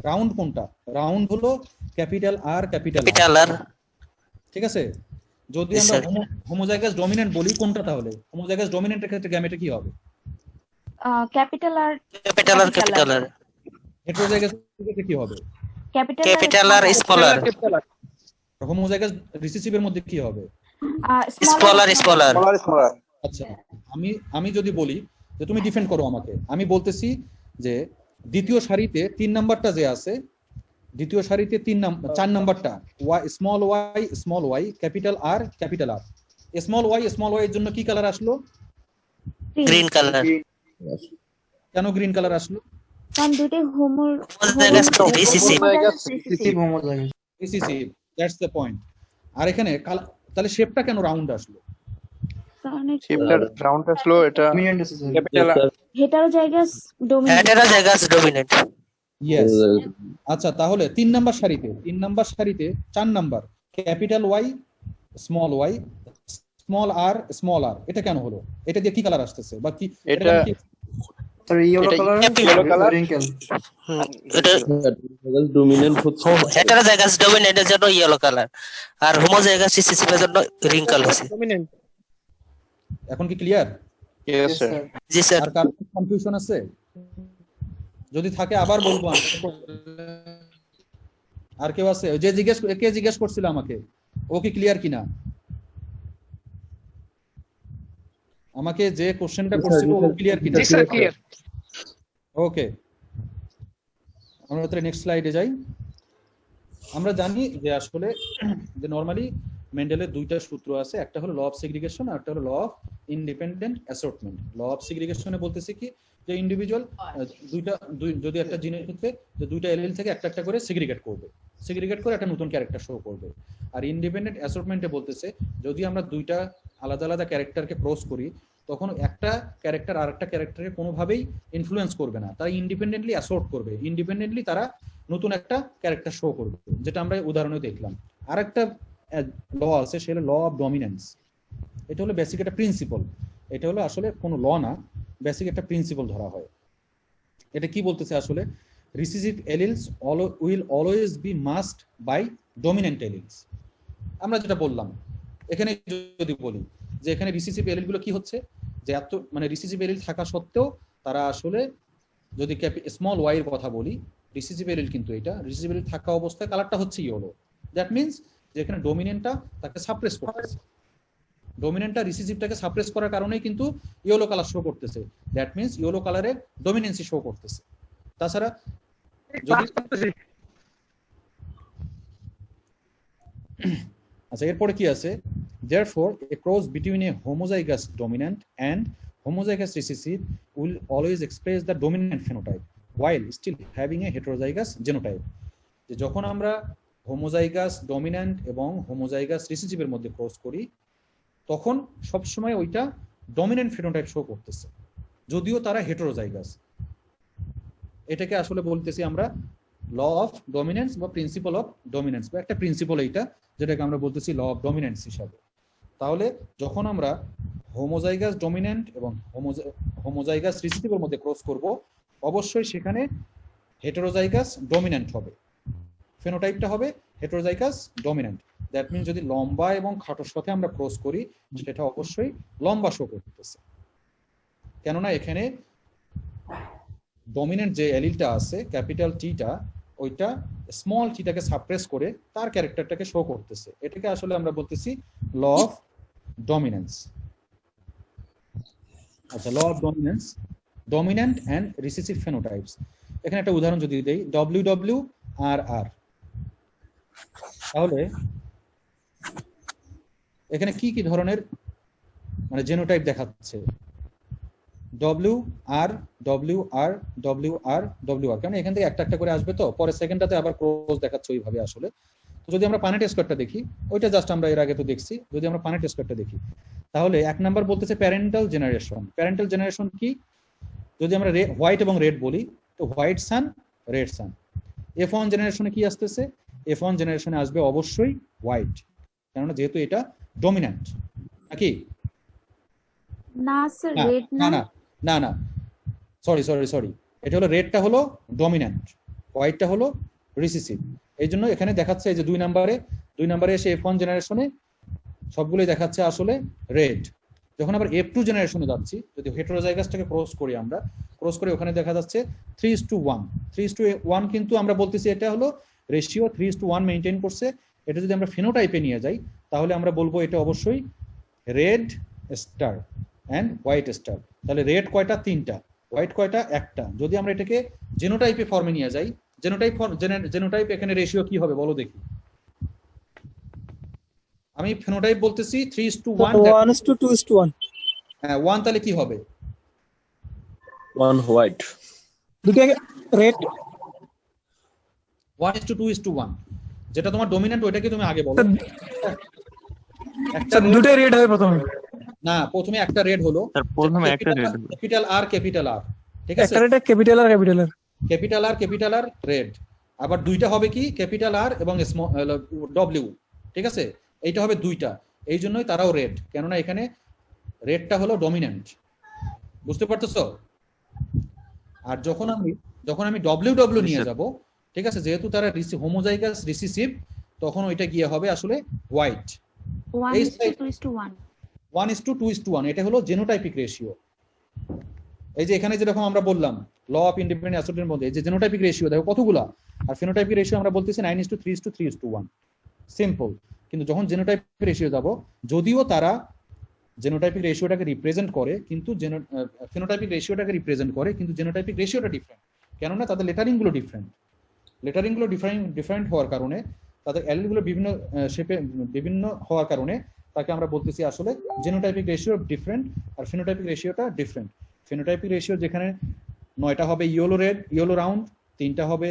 রাউন্ড কোনটা? রাউন্ড হলো ক্যাপিটাল আর ক্যাপিটাল আর, ঠিক আছে? যদি আমরা হোমোজাইগাস ডমিনেন্ট বলি কোনটা, তাহলে হোমোজাইগাস ডমিনেন্টের ক্ষেত্রে গ্যামেটে কি হবে? Capital R capital R. Heterozygous ক্ষেত্রে কি হবে? Capital R small R. Homozygous রিসিসিভের মধ্যে কি হবে? Small R. আচ্ছা, আমি যদি বলি যে তুমি ডিফেন্ড করো আমাকে, আমি বলতেছি যে দ্বিতীয় সারিতে 3 নাম্বারটা যে আছে, দ্বিতীয় সারিতে 4 নাম্বারটা small Y capital R small Y এর জন্য কি কালার আসলো? Green colour. কেন গ্রিন কালার আসলো? কারণ দুইটাই homozygous recessive. Recessive, that's the point. আর এখানে তাহলে শেপটা কেন রাউন্ড আসলো? শেপটা রাউন্ড আসলো, এটা ক্যাপিটাল হেটারোজাইগাস ডমিনেন্ট। ইয়েস। আচ্ছা, তাহলে 3 নাম্বার সারিতে 4 নাম্বার ক্যাপিটাল ওয়াই স্মল আর এটা কেন হলো? এটা দিয়ে কি কালার আসতেছে বা কি? এটা ইয়েলো কালার। এটা ডমিনেন্ট হচ্ছে, হেটারোজাইগাস ডমিনেন্টের জন্য ইয়েলো কালার, আর হোমোজাইগাস রিসিসিভের জন্য গ্রিন কালার আছে। ডমিনেন্ট। এখন কি ক্লিয়ার? Yes sir. জি স্যার। আর কার কনফিউশন আছে? যদি থাকে আবার বলবো আমি। আর কেউ আছে? যে জিজ্ঞেস করছিল আমাকে, ও কি ক্লিয়ার কিনা? আমাকে যে কোশ্চেনটা করছিল ও ক্লিয়ার কিনা? জি স্যার ক্লিয়ার। ওকে, আমরা তাহলে নেক্সট স্লাইডে যাই। আমরা জানি যে আসলে যে নরমালি মেন্ডেলের দুইটা সূত্র আছে, একটা হলো ল অফ সেগ্রিগেশন আর একটা হলো law of independent assortment. Law of সেগ্রিগেশনে বলতেছে কি যে ইন্ডিভিজুয়াল যদি একটা জিনের ক্ষেত্রে যে দুইটা এলিল থেকে একটা একটা করে সেগ্রিগেট করে একটা নতুন ক্যারেক্টার শো করবে। আর ইন্ডিপেন্ডেন্ট অ্যাসর্টমেন্টে বলতেছে যদি আমরা দুইটা আলাদা আলাদা ক্যারেক্টারকে ক্রস করি তখন একটা ক্যারেক্টার আর একটা ক্যারেক্টারকে কোনোভাবেই ইনফ্লুয়েন্স করবে না, তারা ইন্ডিপেন্ডেন্টলি অ্যাসর্ট করবে, ইন্ডিপেন্ডেন্টলি তারা নতুন একটা ক্যারেক্টার শো করবে, যেটা আমরা উদাহরণে দেখলাম। আর একটা ল আছে, সেটা ল অফ ডমিনেন্স। এটা হলো বেসিক একটা প্রিন্সিপল, এটা হলো আসলে কোনো ল না, বেসিক একটা প্রিন্সিপল ধরা হয়। এটা কি বলতেছে আসলে? Recessive এলিলস will always be must by dominant এলিলস। আমরা যেটা বললাম এখানে যদি বলি যে এখানে রিসিসিভ এলিল গুলো কি হচ্ছে, যে এত মানে রিসিসিভ এলিল থাকা সত্ত্বেও তারা আসলে যদি স্মল ওয়াই এর কথা বলি, রিসিসিভ এলিল কিন্তু এটা রিসিসিভ এলিল থাকা অবস্থায় কালারটা হচ্ছে ইয়েলো। দ্যাট মিন্স যে এখানে ডমিনেন্টটা তাকে সাপ্রেস করতেছে, ডমিনেন্টটা রিসিসিভটাকে সাপ্রেস করার কারণেই কিন্তু ইয়েলো কালার শো করতেছে। দ্যাট মিন্স ইয়েলো কালারের ডমিনেন্সি শো করতেছে। তাছাড়া যদি আচ্ছা, এরপরে কি আছে? therefore a cross between a homozygous dominant and homozygous recessive will always express the dominant phenotype while still having a heterozygous genotype. যে যখন আমরা হোমোজাইগাস ডমিন্যান্ট এবং হোমোজাইগাস রিসেসিভের মধ্যে ক্রস করি তখন সবসময় ওইটা ডমিন্যান্ট ফেনোটাইপ শো করতেছে যদিও তারা হেটেরোজাইগাস। এটাকে আসলে বলতেছি আমরা ল অফ ডমিনেন্স বা প্রিন্সিপাল অফ ডমিনেন্স, বা একটা প্রিন্সিপাল এইটা যেটাকে আমরা বলতেছি ল অফ ডমিনেন্স হিসাবে। তাহলে যখন আমরা হোমোজাইগাস ডমিন্যান্ট এবং হোমোজাইগাস রিসেসিভের মধ্যে ক্রস করব অবশ্যই সেখানে হেটেরোজাইগাস ডমিন্যান্ট হবে, ফেনোটাইপটা হবে হেটেরোজাইগাস ডমিন্যান্ট। দ্যাট মিন্স যদি লম্বা এবং খাটোর সাথে আমরা ক্রস করি সেটা অবশ্যই লম্বা শো করতেছে। কেননা এখানে ডমিনেন্ট যে অ্যালিলটা আছে ক্যাপিটাল টিটা, ওইটা স্মল টিটাকে সাপ্রেস করে তার ক্যারেক্টারটাকে শো করতেছে। এটাকে আসলে আমরা বলতেছি ল অফ ডমিনেন্স। আচ্ছা, law of dominance, dominant and recessive phenotypes. এখানে একটা উদাহরণ যদি দেই, WWRR, তাহলে এখানে কি কি ধরনের মানে জেনোটাইপ দেখাচ্ছে? WR WR WR WR, কারণ এখান থেকে একটা একটা করে আসবে, তো পরে সেকেন্ডটাতে আবার ক্রস দেখাচ্ছে ওইভাবে আসলে। তো যদি আমরা পানেট স্কোয়ারটা দেখি, ওইটা জাস্ট আমরা এর আগে তো দেখছি, যদি আমরা পানেট স্কোয়ারটা দেখি তাহলে 1 নাম্বার বলতেছে প্যারেন্টাল জেনারেশন। প্যারেন্টাল জেনারেশন কি? যদি আমরা হোয়াইট এবং রেড বলি, তো হোয়াইট সান, রেড সান। F1 জেনারেশনে কি আসতেছে? F1 জেনারেশনে আসবে অবশ্যই হোয়াইট, কেননা যেহেতু এটা ডমিন্যান্ট। নাকি? না স্যার, না রেড না না। না না না, সরি সরি সরি, এটা হলো রেডটা হলো ডমিন্যান্ট, হোয়াইটটা হলো রিসেসিভ। এই জন্য এখানে দেখাচ্ছে এই যে 2 নাম্বারে এসে F1 জেনারেশনে সবগুলোই দেখাচ্ছে আসলে রেড। যখন আবার F2 জেনারেশনে যাচ্ছি, যদি হেটেরোজাইগাসটাকে ক্রস করি, আমরা ক্রস করে ওখানে দেখা যাচ্ছে 3:1। 3:1 কিন্তু আমরা বলতেছি এটা হলো রেশিও 3:1 মেইনটেইন করছে। এটা যদি আমরা ফিনোটাইপে নিয়ে যাই তাহলে আমরা বলবো এটা অবশ্যই red star and white star. তাহলে রেড কয়টা? 3টা, হোয়াইট কয়টা? 1টা। যদি আমরা এটাকে জেনোটাইপে ফর্মে নিয়ে যাই, জেনোটাইপ এখানে রেশিও কি হবে বলো দেখি? আমি ফেনোটাইপ বলতেছি 3:1, 1:2:1। হ্যাঁ 1, তাহলে কি হবে? 1 হোয়াইট, দুটো রেড। 1:2:1, যেটা তোমার ডমিন্যান্ট ওইটাকে তুমি আগে বলো। একটা দুটোই রেড হবে প্রথমে। না, প্রথমে একটা রেড হলো, স্যার প্রথমে একটা রেড হলো। ক্যাপিটাল আর ক্যাপিটাল আর, ঠিক আছে? একটা red capital R capital R. Capital R red. আবার দুইটা হবে কি? ক্যাপিটাল আর এবং ডব্লিউ, ঠিক আছে? এইটা হবে দুইটা, এই জন্যই তারাও রেড, কেননা এখানে রেডটা হলো ডমিন্যান্ট। বুঝতে পারতেছো? আর যখন আমি WW নিয়ে যাব, ঠিক আছে, যেহেতু তারা হোমোজাইগাস রিসেসিভ, তখন ওইটা গিয়ে হবে আসলে হোয়াইট। 1:2:1। 1:2:1, এটা হলো জেনোটাইপিক রেশিও। এই যে এখানে যেরকম আমরা বললাম ল অফ ইন্ডিপেন্ডেন্ট অ্যাসোসিয়েশনের মধ্যে এই যে জেনোটাইপিক রেশিও দেখো কতগুলা, আর ফিনোটাইপিক রেশিও আমরা বলতেছি 9:3:3:1, সিম্পল। কিন্তু যখন জেনোটাইপিক রেশিও যাব, যদিও তারা জেনোটাইপিক রেশিওটাকে রিপ্রেজেন্ট করে, কিন্তু ফিনোটাইপিক রেশিওটাকে রিপ্রেজেন্ট করে, কিন্তু জেনোটাইপিক রেশিওটা ডিফারেন্ট, কেননা তাদের লেটারিং গুলো ডিফারেন্ট হওয়ার কারণে, তাদের অ্যালিলগুলো বিভিন্ন শেপে বিভিন্ন হওয়ার কারণে তাকে আমরা বলতেছি আসলে জেনোটাইপিক রেশিও ডিফারেন্ট আর ফিনোটাইপিক রেশিওটা ডিফারেন্ট। ফিনোটাইপিক রেশিও যেখানে 9টা হবে ইয়েলো রাউন্ড, 3টা হবে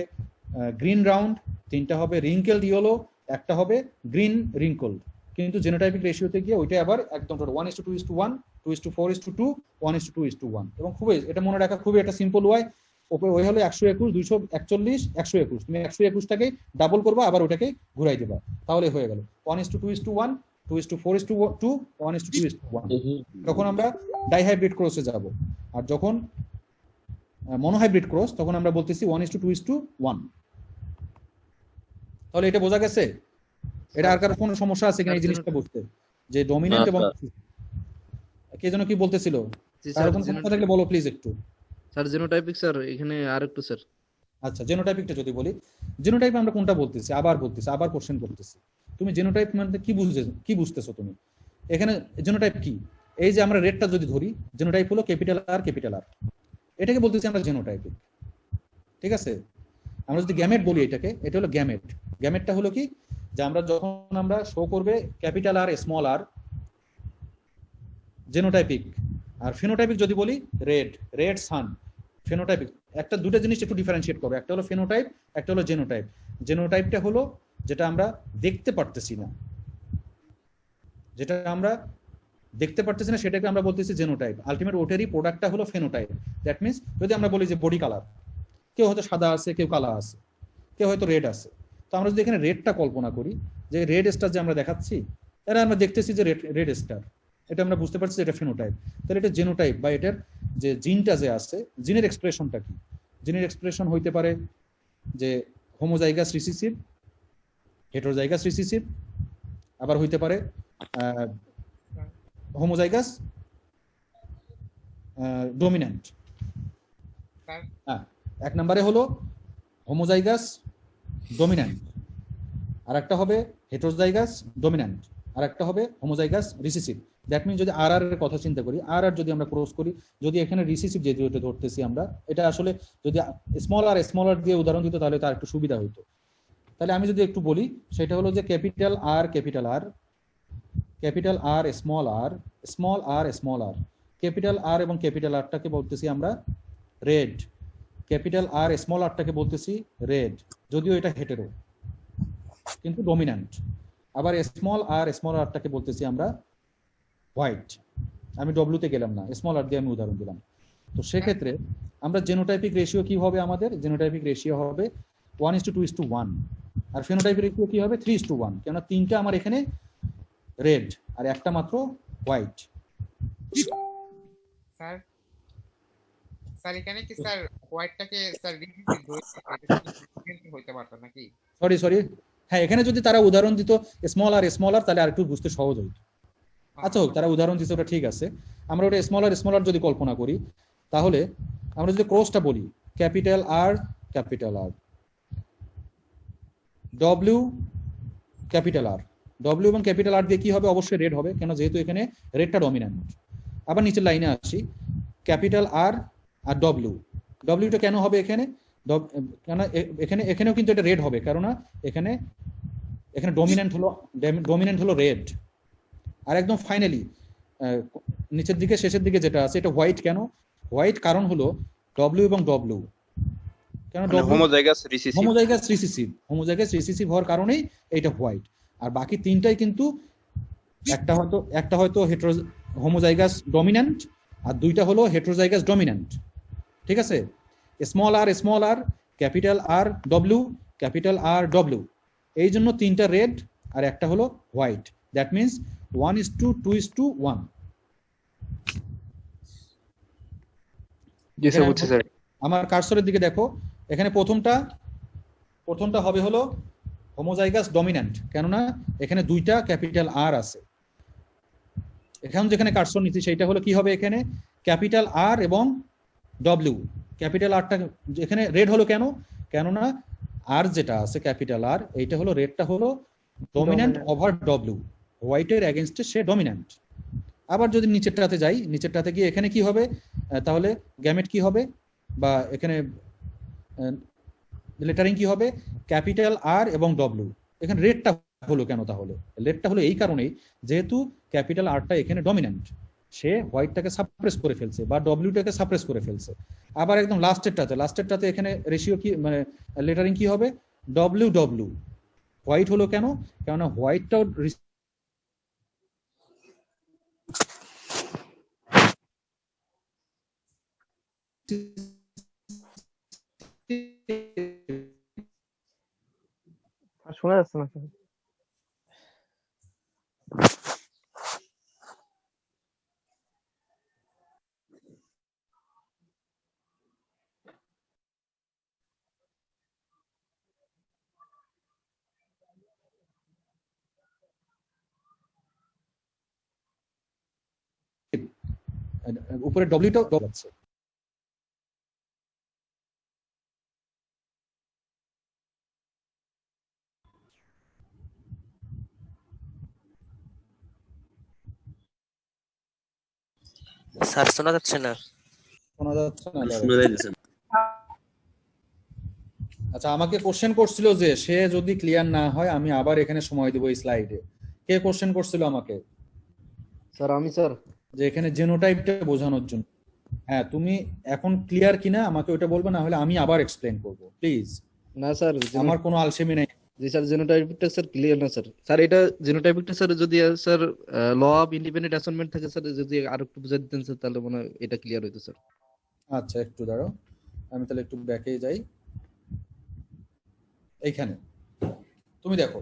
গ্রিন রাউন্ড, 3টা হবে রিঙ্কেলড ইয়েলো, একটা হবে গ্রিন রিঙ্কল। কিন্তু জেনোটাইপিক রেশিওতে গিয়ে ওইটা আবার একদম 1:2:1, 2:4:2, 1:2:1। এবং খুবই এটা মনে রাখা খুবই একটা সিম্পল ওই হলো 121, 241, 121। তুমি 121টাকে ডাবল করবা, আবার ওটাকে ঘুরাই দেবা, তাহলে হয়ে গেল 1:2:1, 2:4:2, 1:2:1। তখন আমরা ডাইহাইব্রিড ক্রসে যাব। আর যখন মনোহাইব্রিড ক্রস, তখন আমরা বলতেছি 1:2:1। তাহলে এটা বোঝা গেছে? এটা আর কারো কোনো সমস্যা আছে কিনা এই জিনিসটা বুঝতে, যে ডমিন্যান্ট এবং কে যেন কি বলতেছিল? আর কোনো সমস্যা থাকলে বলো প্লিজ একটু। স্যার জেনোটাইপিক স্যার এখানে আরেকটু স্যার। আচ্ছা, জেনোটাইপিকটা যদি বলি, জেনোটাইপ আমরা কোনটা বলতেছি? আবার কোশ্চেন করতেছি। তুমি জেনোটাইপ মানে কি বুঝতেছো তুমি? এখানে জেনোটাইপ কি? এই যে আমরা রেডটা যদি ধরি, জেনোটাইপ হলো ক্যাপিটাল আর, এটাকে বলতেছি আমরা জেনোটাইপিক, ঠিক আছে? আমরা যদি গ্যামেট বলি এটাকে, এটা হলো গ্যামেটটা হলো কি, যে আমরা যখন আমরা শো করবে ক্যাপিটাল আর স্মল আর, জেনোটাইপিক। আর ফিনোটাইপিক যদি বলি রেড সান, ফিনোটাইপিক। দুটো জিনিস একটু ডিফারেন্সিয়েট করো, একটা হলো ফিনোটাইপ, একটা হলো জেনোটাইপ। জেনোটাইপটা হলো যেটা আমরা দেখতে পারতেছি না, সেটাকে আমরা বলতেছি জেনোটাইপ। আলটিমেট ওটারই প্রোডাক্টটা হলো ফেনোটাইপ। দ্যাট মিনস যদি আমরা বলি যে বডি কালার, কেউ হয়তো সাদা আছে, কেউ কালা আছে, কেউ হয়তো রেড আছে। তো আমরা যদি এখানে রেডটা কল্পনা করি, যে রেড স্টার যে আমরা দেখাচ্ছি, এটা আমরা দেখতেছি যে রেড স্টার, এটা আমরা বুঝতে পারছি এটা ফিনোটাইপ। তাহলে এটা জেনোটাইপ, বা এটার যে জিনটা যে আছে, জিনের এক্সপ্রেশনটা কি? জিনের এক্সপ্রেশন হইতে পারে যে হোমোজাইগাস রিসেসিভ, হেটেরোজাইগাস রিসেসিভ, আবার হইতে পারে হোমোজাইগাস ডমিন্যান্ট। হ্যাঁ, এক নম্বরে হলো হোমোজাইগাস ডমিন্যান্ট, আর একটা হবে হেটেরোজাইগাস ডমিন্যান্ট, আর একটা হবে হোমোজাইগাস রিসেসিভ। দ্যাট মিন যদি আর এর কথা চিন্তা করি, আর যদি আমরা ক্রস করি, যদি এখানে রিসেসিভ যেহেতু এটা ধরতেছি আমরা, এটা আসলে যদি স্মল আর দিয়ে উদাহরণ দিত তাহলে তার একটু সুবিধা হইতো। তাহলে আমি যদি একটু বলি, সেটা হলো যে ক্যাপিটাল আর স্মল আর, ক্যাপিটাল আর এবং ক্যাপিটাল আরটাকে বলতেছি আমরা রেড, ক্যাপিটাল আর স্মল আরটাকে বলতেছি রেড, যদিও এটা হেটেরো কিন্তু ডমিন্যান্ট। আবার স্মল আরটাকে বলতেছি আমরা হোয়াইট। আমি ডব্লিউতে গেলাম না, স্মল আর দিয়ে আমি উদাহরণ দিলাম। তো সেক্ষেত্রে আমরা জেনোটাইপিক রেশিও কি হবে, আমাদের জেনোটাইপিক রেশিও হবে 1:2:1, আর ফেনোটাইপিক রেশিও কি হবে 3:1, কেননা তিনটা আমার এখানে রেড আর একটা মাত্র হোয়াইট। স্যার স্যার এখানে কি স্যার হোয়াইটটাকে স্যার রিসেসিভ হইতে পারতো নাকি? সরি, হ্যাঁ, এখানে যদি তারা উদাহরণ দিত স্মল আর তাহলে আরেকটু বুঝতে সহজ হইতো। আচ্ছা হোক, তারা উদাহরণ দিচ্ছে, ওটা ঠিক আছে। আমরা ওটা স্মল আর যদি কল্পনা করি, তাহলে আমরা যদি ক্রসটা বলি, ক্যাপিটাল আর ডব্লিউ এবং ক্যাপিটাল আর দিয়ে কি হবে, অবশ্যই রেড হবে, কেন যেহেতু এখানে রেডটা ডমিন্যান্ট। আবার নিচের লাইনে আসি, ক্যাপিটাল আর ডব্লিউটা কেন হবে এখানে, কেন এখানেও কিন্তু এটা রেড হবে, কারণ এখানে ডমিন্যান্ট হলো রেড। আর একদম ফাইনালি নিচের দিকে শেষের দিকে যেটা আছে, এটা হোয়াইট। কেন হোয়াইট, কারণ হলো ডব্লিউ এবং ডব্লিউ, কেন হোমোজাইগাস রিসেসিভ হওয়ার কারণেই এটা হোয়াইট। আর বাকি তিনটাই কিন্তু একটা হয়তো হোমোজাইগাস ডমিন্যান্ট, আর দুইটা হলো হেটেরোজাইগাস ডমিন্যান্ট। ঠিক আছে, স্মল আর ক্যাপিটাল আর ডব্লিউ, এই জন্য তিনটা রেড আর একটা হলো white. That means 1:2:1। G sir, বুঝছি স্যার। আমার কার্সরের দিকে দেখো, এখানে প্রথমটা হবে হলো হোমোজাইগাস ডমিন্যান্ট, কেননা এখানে দুইটা ক্যাপিটাল আর আছে। এখন যেখানে কার্সর নিচ্ছি সেইটা হলো কি হবে, এখানে ক্যাপিটাল আর এবং ডব্লিউ। ক্যাপিটাল আরটা এখানে রেড হলো কেননা আর যেটা আছে ক্যাপিটাল আর, এইটা হলো রেডটা হলো ডমিন্যান্ট ওভার ডব্লিউ, হোয়াইটের এগেনস্টে সে ডমিন্যান্ট। আবার যদি নিচেরটাতে যাই, নিচেরটাতে গিয়ে এখানে কি হবে, তাহলে গ্যামেট কি হবে, বা এখানে লেটারিং কি হবে, ক্যাপিটাল আর এবং ডব্লিউ। এখানে রেডটা হলো কেন, তাহলে রেডটা হলো এই কারণেই, যেহেতু ক্যাপিটাল আরটা এখানে ডমিন্যান্ট, সে হোয়াইটটাকে সাপ্রেস করে ফেলছে বা ডব্লিউটাকে সাপ্রেস করে ফেলছে। আবার একদম লাস্টেরটাতে এখানে রেশিও কি, মানে লেটারিং কি হবে, ডব্লিউ। হোয়াইট হলো কেননা হোয়াইটটাও শোনা যাচ্ছে না স্যার। উপরে ডব্লিউটাও যাচ্ছে। স্যার শোনা যাচ্ছে না? আচ্ছা, আমাকে কোশ্চেন করছিল যে সে যদি ক্লিয়ার না হয় আমি আবার এখানে সময় দেবো এই স্লাইডে। কে কোশ্চেন করছিল আমাকে? স্যার আমি স্যার, যে এখানে জেনোটাইপটা বোঝানোর জন্য। হ্যাঁ, তুমি এখন ক্লিয়ার কিনা আমাকে ওটা বলবে, না হলে আমি আবার এক্সপ্লেইন করব প্লিজ। না স্যার, আমার কোনো আলসেমি নেই। জি স্যার, জেনোটাইপিকটা স্যার ক্লিয়ার না স্যার। স্যার এটা জেনোটাইপিকটা স্যার যদি sir law of independent assignment থাকে স্যার, যদি আরো একটু বুঝাই দিতেন স্যার, তাহলে মনে হয় এটা ক্লিয়ার হইতো স্যার। আচ্ছা, একটু দাঁড়াও, আমি তাহলে একটু ব্যাকে যাই। এইখানে তুমি দেখো,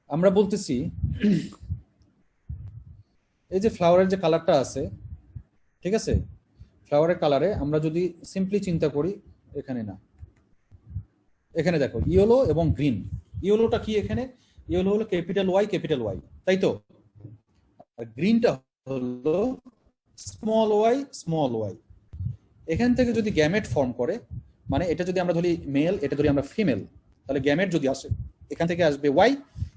আমরা বলতেছি এই যে ফ্লাওয়ারের যে কালারটা আছে, ঠিক আছে, ফ্লাওয়ারের কালারে আমরা যদি সিম্পলি চিন্তা করি, এখানে দেখো ইয়েলো এবং গ্রিন। ইয়েলোটা কি, এখানে ইয়েলো হলো ক্যাপিটাল ওয়াই, তাই তো? আর গ্রিনটা হলো স্মল ওয়াই। এখান থেকে যদি গ্যামেট ফর্ম করে, মানে এটা যদি আমরা ধরি মেল, এটা ধরি আমরা ফিমেল, তাহলে গ্যামেট যদি আসে এখান থেকে আসবে ওয়াই,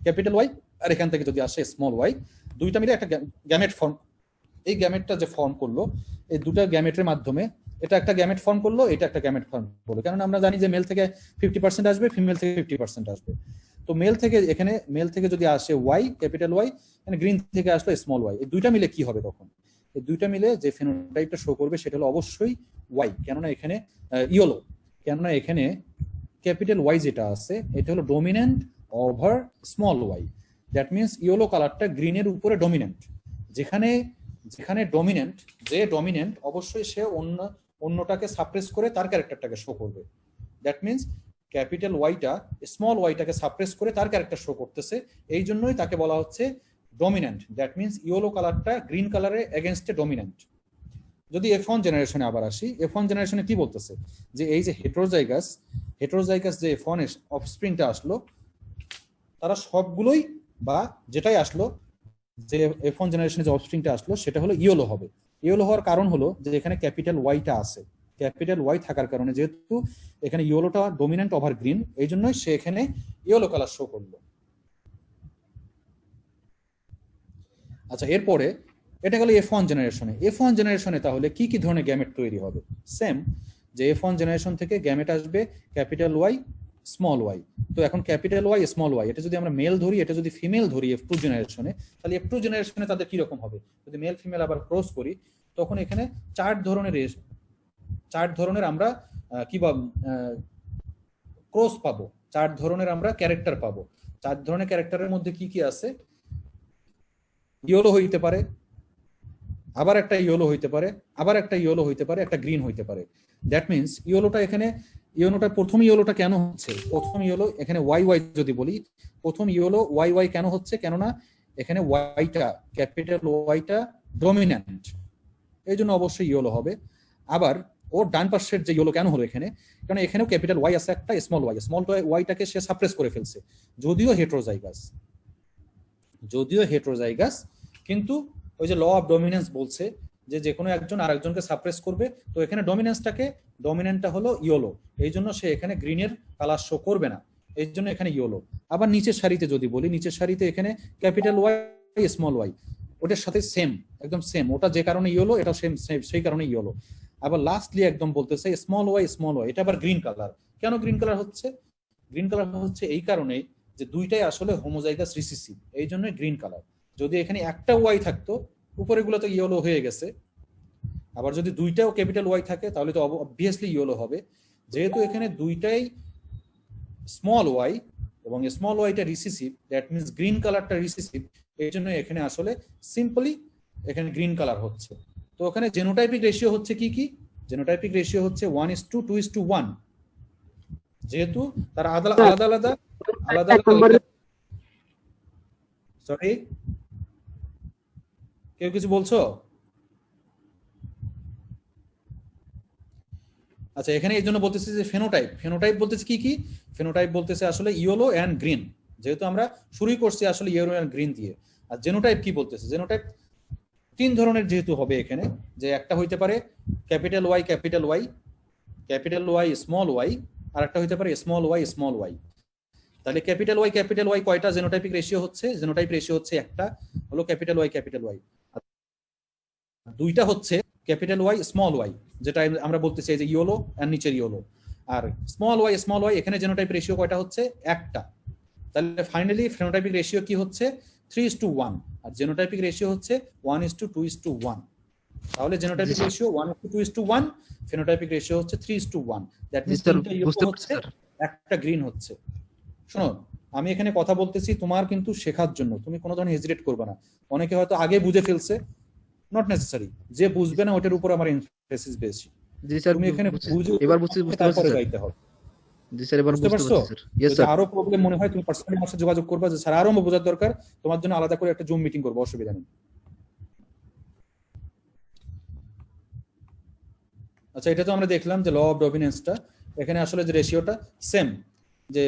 ক্যাপিটাল ওয়াই, আর এখান থেকে যদি আসে স্মল ওয়াই, দুইটা মিলে একটা গ্যামেট ফর্ম। এই গ্যামেটটা যে ফর্ম করলো, এই দুটো গ্যামেটের মাধ্যমে এটা একটা গ্যামেট ফর্ম করলো, এটা একটা গ্যামেট ফর্ম করলো। কারণ আমরা জানি যে মেল থেকে 50% আসবে, ফিমেল থেকে 50% আসবে। তো মেল থেকে এখানে মেল থেকে যদি আসে ওয়াই, ক্যাপিটাল ওয়াই, এখানে গ্রিন থেকে আসলো স্মল ওয়াই, এই দুইটা মিলে কি হবে তখন? এই দুইটা মিলে যে ফেনোটাইপটা শো করবে সেটা হলো অবশ্যই ওয়াই, কেননা এখানে ইয়েলো, কেননা এখানে ক্যাপিটাল ওয়াই যেটা আছে এটা হলো dominant over small Y. That means yellow কালারটা গ্রিনের উপরে ডমিন্যান্ট। যেখানে ডমিন্যান্ট, যে ডমিন্যান্ট অবশ্যই সে অন্যটাকে সাপ্রেস করে তার ক্যারেক্টারটাকে শো করবে। দ্যাট মিনস ক্যাপিটাল ওয়াইটা স্মল ওয়াইটাকে সাপ্রেস করে তার ক্যারেক্টার শো করতেছে, এই জন্যই তাকে বলা হচ্ছে ডমিন্যান্ট। দ্যাট মিনস ইয়েলো কালারটা গ্রিন কালারের এগেনস্টে ডমিন্যান্ট। যদি F1 জেনারেশনে আবার আসি, F1 জেনারেশনে কি বলতেছে যে এই যে হেটেরোজাইগাস যে F1 এর অফস্প্রিংটা আসলো, তারা সবগুলোই বা যেটাই আসলো, যে F1 জেনারেশনে যে অফস্প্রিংটা আসলো সেটা হলো ইয়েলো হবে। ইয়েলো হওয়ার কারণ হলো যে এখানে ক্যাপিটাল ওয়াইটা আছে। ক্যাপিটাল ওয়াই থাকার কারণে, যেহেতু এখানে ইয়েলোটা ডমিন্যান্ট ওভার গ্রিন, এই জন্যই সে এখানে ইয়েলো কালার শো করলো। আচ্ছা, এরপরে এটা গেল F1 জেনারেশনে। F1 জেনারেশনে তাহলে কি কি ধরনের গ্যামেট তৈরি হবে? সেম, যে F1 জেনারেশন থেকে গ্যামেট আসবে ক্যাপিটাল ওয়াই, স্মল ওয়াই। তো এখন ক্যাপিটাল ওয়াই, স্মল ওয়াই, এটা যদি আমরা মেল ধরি, এটা যদি ফিমেল ধরি F2 জেনারেশনে, তাহলে F2 জেনারেশনে তাদের কি রকম হবে? যদি মেল ফিমেল আবার ক্রস করি, তখন এখানে চার ধরনের আমরা কি ক্রস পাবো, চার ধরনের আমরা ক্যারেক্টার পাবো। চার ধরনের ক্যারেক্টারের মধ্যে কি কি আছে? ইয়েলো হইতে পারে, আবার একটা ইয়েলো হইতে পারে, আবার একটা ইয়েলো হইতে পারে, একটা গ্রিন হইতে পারে। দ্যাট মিনস ইয়েলোটা প্রথম ইয়েলোটা কেন হচ্ছে? প্রথম ইয়েলো এখানে ওয়াই ওয়াই যদি বলি, প্রথম ইয়েলো ওয়াই ওয়াই কেন হচ্ছে? কেননা এখানে ওয়াইটা, ক্যাপিটাল ওয়াইটা ডমিন্যান্ট, এই জন্য অবশ্যই ইয়েলো হবে। আবার ওর ডান পাশের যে ইয়েলো কেন হলো এখানে? কারণ এখানেও ক্যাপিটাল ওয়াই আছে একটা, স্মল ওয়াইটাকে সে সাপ্রেস করে ফেলছে, যদিও হেটেরোজাইগাস, কিন্তু ওই যে ল অফ ডমিনেন্স বলছে যে কোনো একজন আরেকজনকে সাপ্রেস করবে। তো এখানে ডমিনেন্টটা হলো ইয়েলো, এই জন্য সে এখানে গ্রিনের কালার শো করবে না, এই জন্য এখানে ইয়েলো। আবার নিচের সারিতে যদি বলি, নিচের সারিতে এখানে ক্যাপিটাল ওয়াই, স্মল ওয়াই, ওটার সাথে সেম, একদম সেম, ওটা যে কারণে ইয়েলো, এটা সেম, সেই কারণে ইয়েলো। আবার লাস্টলি একদম বলতেছে স্মল ওয়াই, এটা আবার গ্রিন কালার। কেন গ্রিন কালার হচ্ছে? গ্রিন কালার হচ্ছে এই কারণে যে দুইটাই আসলে হোমোজাইগাস রিসিসিভ, এই জন্য গ্রিন কালার। যদি এখানে একটা ওয়াই থাকতো, উপরে গুলো তো ইয়েলো হয়ে গেছে, আবার যদি দুইটাও ক্যাপিটাল ওয়াই থাকে তাহলে তো অবভিয়াসলি ইয়েলো হবে। যেহেতু এখানে দুইটাই স্মল ওয়াই এবং স্মল ওয়াইটা রিসিসিভ, দ্যাট মিনস গ্রিন কালারটা রিসিসিভ, এই জন্য এখানে আসলে সিম্পলি এখানে গ্রিন কালার হচ্ছে। তো ওখানে জেনোটাইপিক রেশিও হচ্ছে কি? জেনোটাইপিক রেশিও হচ্ছে 1:2:1, যেহেতু তারা আলাদা। সরি, কেউ কিছু বলছো? আচ্ছা, এখানে এই জন্য বলতেছি যে ফেনোটাইপ বলতেছে কি? ফেনোটাইপ বলতেছে আসলে ইয়েলো অ্যান্ড গ্রিন, যেহেতু আমরা শুরুই করছি আসলে ইয়েলো অ্যান্ড গ্রিন দিয়ে। আর জেনোটাইপ কি বলতেছে? জেনোটাইপ তিন ধরনের যেহেতু হবে এখানে, যে একটা হইতে পারে ক্যাপিটাল ওয়াই, স্মল ওয়াই, আর একটা হইতে পারে স্মল ওয়াই। তাহলে ক্যাপিটাল ওয়াই কয়টা জেনোটাইপিক রেশিও হচ্ছে? জেনোটাইপ রেশিও হচ্ছে একটা, হলো ক্যাপিটাল ওয়াই। দুইটা হচ্ছে ক্যাপিটাল ওয়াই, স্মল ওয়াই, যেটা আমরা বলতে চাই যে ইয়েলো এন্ড নিচের ইয়েলো। আর স্মল ওয়াই, এখানে জেনোটাইপ রেশিও কয়টা হচ্ছে? একটা। তাহলে ফাইনালি ফেনোটাইপিক রেশিও কি হচ্ছে? 3:1, আর জেনোটাইপিক রেশিও হচ্ছে 1:2:1। তাহলে জেনোটাইপিক রেশিও 1:2:1, ফেনোটাইপিক রেশিও হচ্ছে 3:1। দ্যাট মিন্স তিনটা ইয়েলো হচ্ছে, একটা গ্রিন হচ্ছে। শোনো, আমি এখানে কথা বলতেছি তোমার কিন্তু শেখার জন্য, তুমি কোনো ধরনের হেজিটেট করবে না। অনেকে হয়তো আগে বুঝে ফেলছে, নট নেসেসারি, যে বুঝবে না ওটার উপর আমার এমফাসিস বেশি। জি স্যার, তুমি এখানে বুঝে এবার বুঝতে পারছি স্যার। গাইতে হবে। জি স্যার, এবার বুঝতে পারছি স্যার। ইয়েস যদি স্যার। আরো প্রবলেম মনে হয় তুমি পার্সোনালি আমার সাথে যোগাযোগ করবা, যে স্যার আরো বোঝার দরকার, তোমার জন্য আলাদা করে একটা জুম মিটিং করব, অসুবিধা নেই। আচ্ছা, এটা তো আমরা দেখলাম যে ল অফ ডমিনেন্সটা, এখানে আসলে যে রেশিওটা সেম, যে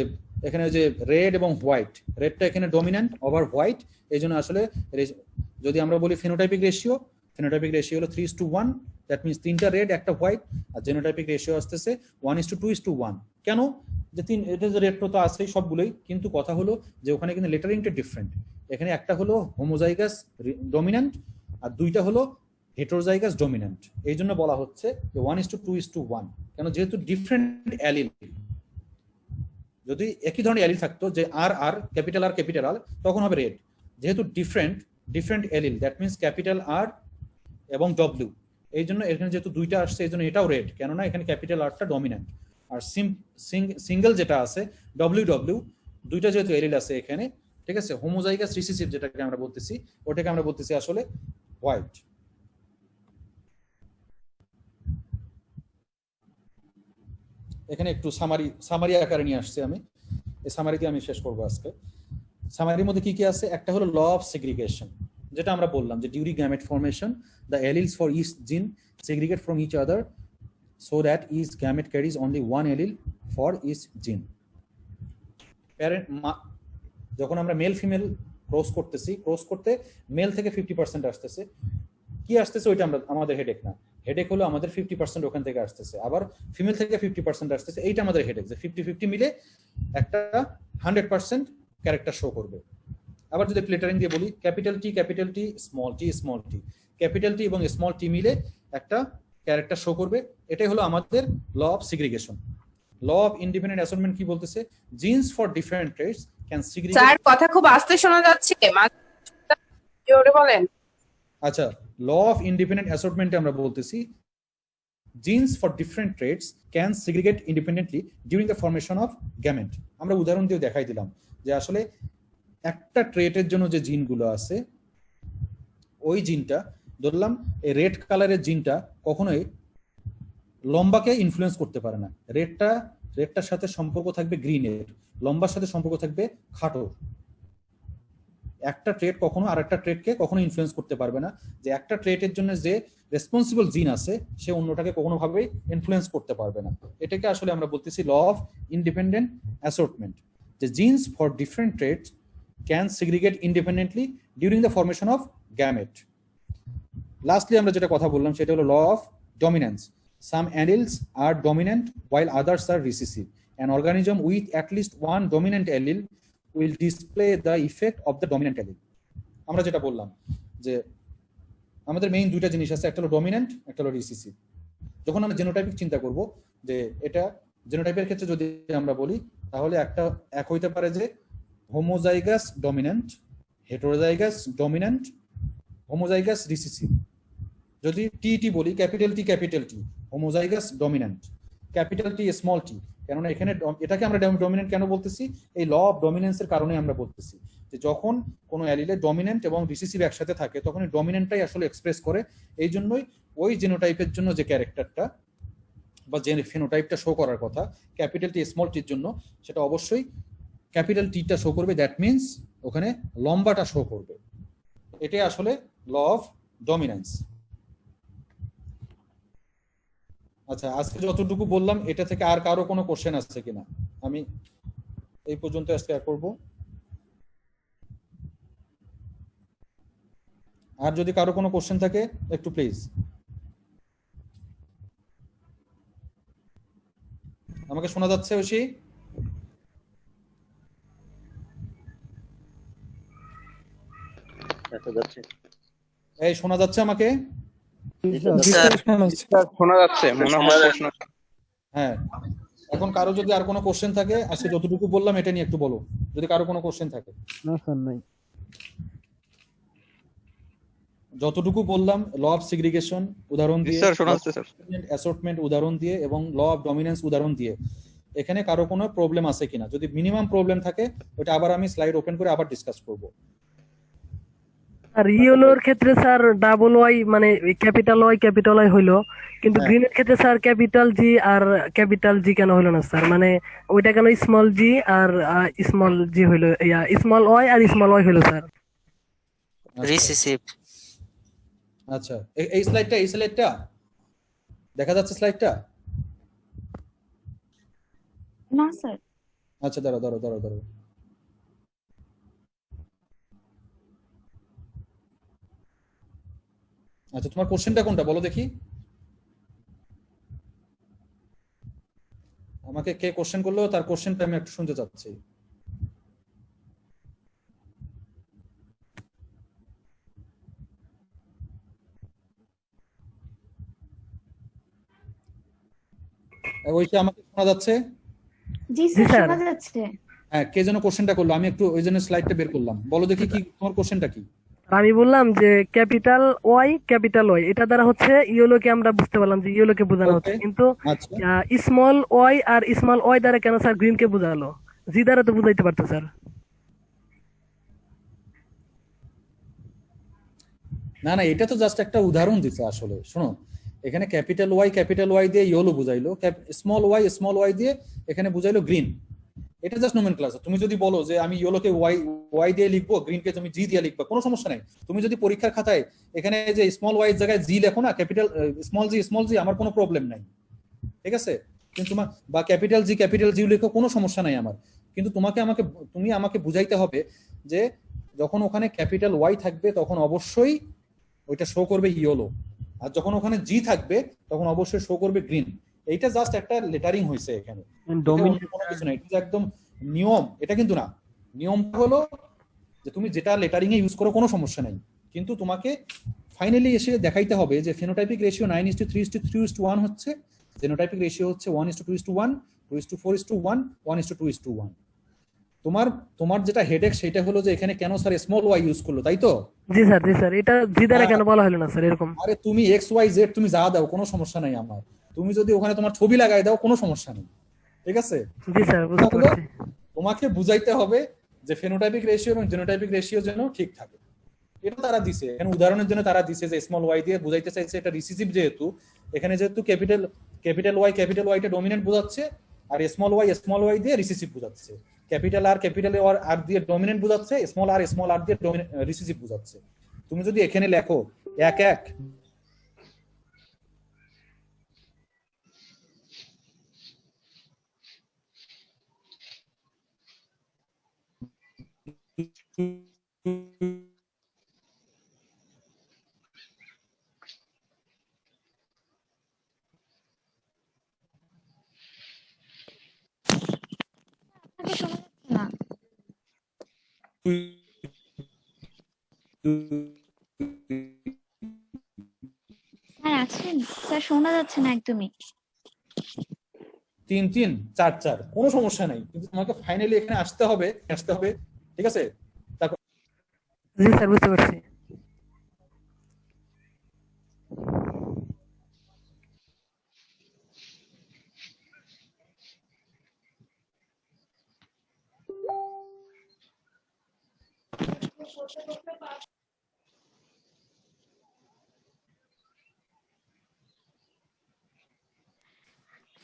এখানে যে রেড এবং হোয়াইট, রেডটা এখানে ডমিন্যান্ট ওভার হোয়াইট, এই জন্য আসলে যদি আমরা বলি ফেনোটাইপিক রেশিও, ফিনোটাইপিক রেশিও হলো 3:1, দ্যাট মিনস তিনটা রেড একটা হোয়াইট, আর জেনোটাইপিক রেশিও আসতেছে 1:2:1। কেন? যে এটা যে রেড তো আছেই সবগুলোই, কিন্তু কথা হলো যে ওখানে কিন্তু লেটারিংটা ডিফারেন্ট। এখানে একটা হলো হোমোজাইগাস ডমিন্যান্ট আর দুইটা হলো হেটেরোজাইগাস ডমিন্যান্ট। এই জন্য বলা হচ্ছে যে 1:2:1। কেন? যেহেতু ডিফারেন্ট অ্যালিল। যদি একই ধরনের অ্যালিল থাকতো যে আর ক্যাপিটাল আর তখন হবে রেড। যেহেতু different allele, that means capital R এবং ডব্লিউ, এই জন্য এখানে যেহেতু দুইটা আসছে এই জন্য এটাও রেড, কেননা এখানে ক্যাপিটাল আরটা ডমিন্যান্ট। আর সিঙ্গেল যেটা আছে ডব্লিউ, দুইটা যেহেতু অ্যালিল আছে এখানে, ঠিক আছে, হোমোজাইগাস রিসিসিভ যেটাকে আমরা বলতেছি, ওটাকে আমরা বলতেছি আসলে হোয়াইট। এখানে একটু সামারি আকারে নিয়ে আসছি আমি, এই সামারি দিয়ে আমি শেষ করবো আজকে। সামারির মধ্যে কি কি আছে? একটা হলো ল অফ সেগ্রিগেশন, যেটা আমরা বললাম যে during gamete formation the alleles for each gene segregate from each other so that each gamete carries only one allele for each gene. যখন আমরা মেল ফিমেল ক্রস করতে মেল থেকে 50% আসতেছে, কি আসতেছে ওইটা আমাদের হেডেক না। হেডেক হলো আমাদের 50% ওখান থেকে আসতেছে, আবার ফিমেল থেকে 50% আসতেছে, এইটা আমাদের হেডেক যে 50-50 মিলে একটা 100% ক্যারেক্টার শো করবে। আবার যদি লেটারিং দিয়ে বলি, ক্যাপিটাল টি স্মল টি, ক্যাপিটাল টি এবং স্মল টি মিলে একটা ক্যারেক্টার শো করবে। এটাই হলো আমাদের law of segregation. Law of independent assignment কি বলতেছে? Genes for different traits can segregate. Sir কথা খুব আস্তে শোনা যাচ্ছে, জোরে বলেন। আচ্ছা, ল অফ ইন্ডিপেন্ডেন্ট অ্যাসর্টমেন্টে আমরা বলতেছি genes for different traits can segregate independently during the formation of gamete. আমরা উদাহরণ দিয়ে দেখাই দিলাম যে আসলে একটা ট্রেটের জন্য যে জিনগুলো আছে, ওই জিনটা ধরলাম এই রেড কালারের জিনটা কখনোই লম্বাকে ইনফ্লুয়েন্স করতে পারে না। রেডটার সাথে সম্পর্ক থাকবে গ্রিনের, লম্বার সাথে সম্পর্ক থাকবে খাটো। একটা ট্রেট কখনো আর একটা ট্রেটকে কখনো ইনফ্লুয়েন্স করতে পারবে না। যে একটা ট্রেটের জন্য যে রেসপন্সিবল জিন আছে সে অন্যটাকে কখনোভাবেই ইনফ্লুয়েন্স করতে পারবে না। এটাকে আসলে আমরা বলতেছি ল অফ ইন্ডিপেন্ডেন্ট অ্যাসর্টমেন্ট, যে genes for different traits can segregate independently during the formation of gamete. Lastly আমরা যেটা কথা বললাম সেটা হলো law of dominance. Some alleles are dominant while others are recessive. An organism with at least one dominant allele will display the effect of the dominant allele. আমরা যেটা বললাম যে আমাদের মেইন দুইটা জিনিস আছে, একটা হলো ডমিন্যান্ট, একটা হলো রিসিসিভ। যখন আমরা জেনোটাইপিক চিন্তা করব, যে এটা জেনোটাইপের ক্ষেত্রে যদি আমরা বলি তাহলে এক হইতে পারে যে homozygous dominant, heterozygous dominant, homozygous recessive. যদি টি বলি, capital T homozygous dominant, capital T small T. কেননা এখানে এটাকে আমরা ডমিন্যান্ট কেন বলতেছি? এই ল অফ ডমিনেন্সের কারণে আমরা বলতেছি যে যখন কোনো অ্যালিলে ডমিন্যান্ট এবং রিসিসিভ একসাথে থাকে তখন এই ডমিন্যান্টটাই আসলে এক্সপ্রেস করে। এই জন্যই ওই জেনোটাইপের জন্য যে ক্যারেক্টারটা বা যে ফেনোটাইপটা শো করার কথা ক্যাপিটাল টি স্মল টির জন্য, সেটা অবশ্যই ক্যাপিটাল টিটা শো করবে, দ্যাট মিনস ওখানে লম্বাটা শো করবে। এটাই আসলে ল অফ ডমিনেন্স। আচ্ছা, আজকে যতটুকু বললাম এটা থেকে আর কারো কোনো কোশ্চেন আছে কিনা? আমি এই পর্যন্ত আজকে করব। আর যদি কারো কোনো কোশ্চেন থাকে একটু প্লিজ আমাকে শোনা যাচ্ছে? ঐশী, এই শোনা যাচ্ছে আমাকে? শোনা যাচ্ছে মনে হয় প্রশ্ন। হ্যাঁ, এখন কারো যদি আর কোনো কোশ্চেন থাকে, আজকে যতটুকু বললাম এটা নিয়ে একটু বলো, যদি কারো কোনো কোশ্চেন থাকে। না স্যার নাই। যতটুকু বললাম ল অফ সিগ্রিগেশন উদাহরণ দিয়ে, স্যার শোনা যাচ্ছে স্যার, অ্যাসর্টমেন্ট উদাহরণ দিয়ে এবং ল অফ ডমিনেন্স উদাহরণ দিয়ে, এখানে কারো কোনো প্রবলেম আছে কিনা? যদি মিনিমাম প্রবলেম থাকে ওটা আবার আমি স্লাইড ওপেন করে আবার ডিসকাস করব। আর ইয়েলোর ক্ষেত্রে স্যার ডাবল ওয়াই মানে ক্যাপিটাল ওয়াই হইলো, কিন্তু গ্রিনের ক্ষেত্রে স্যার ক্যাপিটাল জি আর ক্যাপিটাল জি কেন হইলো না স্যার? মানে ওইটা কেন স্মল জি আর স্মল জি হইলো, স্মল ওয়াই আর স্মল ওয়াই হইলো স্যার? রিসিসিভ। আচ্ছা, এই স্লাইডটা দেখা যাচ্ছে? স্লাইডটা না স্যার। আচ্ছা, দাঁড়াও। আচ্ছা, তোমার কোশ্চেনটা কোনটা বলো দেখি। আমাকে কে কোশ্চেন করলো তার কোশ্চেনটা আমি একটু শুনতে চাচ্ছি। ওইটা আমাকে শোনা যাচ্ছে? জি জি স্যার স্যার। শোনা যাচ্ছে। হ্যাঁ, কে যেন কোশ্চেনটা করলো, আমি একটু ওই জন্য স্লাইডটা বের করলাম। বলো দেখি কি তোমার কোশ্চেনটা কি। আমি বললাম যে ক্যাপিটাল ওয়াই ক্যাপিটাল ওয়াই এটা দ্বারা হচ্ছে ইয়েলোকে আমরা বুঝতে পারলাম যে ইয়েলোকে বোঝানো হচ্ছে, ওকে, কিন্তু আচ্ছা। স্মল ওয়াই আর স্মল ওয়াই দ্বারা কেন স্যার গ্রিনকে বোঝালো? জি দ্বারা তো বুঝাইতে পারতো স্যার। না না, এটা তো জাস্ট একটা উদাহরণ দিচ্ছে আসলে। শোনো, এখানে ক্যাপিটাল ওয়াই দিয়ে ইয়েলো বুঝাইলো, স্মল ওয়াই দিয়ে এখানে বুঝাইলো গ্রিন। এটা জাস্ট নোমেনক্লাচার। তুমি যদি বলো যে আমি ইয়েলোকে ওয়াই দিয়ে লিখবো, গ্রিনকে তুমি জি দিয়ে লিখবা, কোনো সমস্যা নাই। তুমি যদি পরীক্ষার খাতায় এখানে যে স্মল ওয়াই জায়গায় জি লেখো না, ক্যাপিটাল স্মল জি, আমার কোনো প্রবলেম নাই, ঠিক আছে। কিন্তু তোমার বা ক্যাপিটাল জি লেখো, কোনো সমস্যা নাই আমার। কিন্তু তুমি আমাকে বুঝাইতে হবে যে যখন ওখানে ক্যাপিটাল ওয়াই থাকবে তখন অবশ্যই ওইটা শো করবে ইয়েলো, আর যখন ওখানে জি থাকবে তখন অবশ্যই শো করবে গ্রিন। এইটা জাস্ট একটা লেটারিং হয়েছে এখানে, কোনো কিছু না। এটা যে একদম নিয়ম এটা কিন্তু না। নিয়মটা হলো যে তুমি যেটা লেটারিং এ ইউজ করো কোনো সমস্যা নাই, কিন্তু তোমাকে ফাইনালি এসে দেখাইতে হবে যে ফেনোটাইপিক রেশিও 9:3:3:1 হচ্ছে, জেনোটাইপিক রেশিও হচ্ছে 1:2:1, 2:4:1, 1:2:1। তোমার যেটা হেডেক সেটা হলো যে এখানে কেন স্যার স্মল ওয়াই ইউজ করলো, তাই তো? জি স্যার, এটা জি দ্বারা কেন বলা হলো না স্যার এরকম? আরে তুমি এক্স ওয়াই জেড তুমি যা দাও কোনো সমস্যা নাই আমার, তুমি যদি ওখানে তোমার ছবি লাগাই দাও কোনো সমস্যা নেই, ঠিক আছে। জি স্যার বুঝতে পারছি। তোমাকে বুঝাইতে হবে যে ফেনোটাইপিক রেশিও এবং জেনোটাইপিক রেশিও যেন ঠিক থাকে। এটা তারা দিছে এখানে উদাহরণের জন্য, তারা দিছে যে স্মল ওয়াই দিয়ে বুঝাইতে চাইছে এটা রিসিসিভ, যেহেতু এখানে যেহেতু ক্যাপিটাল ওয়াইটা ডমিনেন্ট বোঝাচ্ছে, আর স্মল ওয়াই দিয়ে রিসিসিভ বোঝাচ্ছে। ক্যাপিটাল আর দিয়ে ডমিনেন্ট বোঝাচ্ছে, স্মল আর দিয়ে রিসিসিভ বোঝাচ্ছে। তুমি যদি এখানে লেখো 1:1, আপনাকে শোনা যাচ্ছে না। স্যার আছেন? স্যার শোনা যাচ্ছে না একদমই। 3:3:4:4 কোনো সমস্যা নাই, কিন্তু তোমাকে ফাইনালি এখানে আসতে হবে, ঠিক আছে। তারপর জি স্যার বুঝতে পারছি।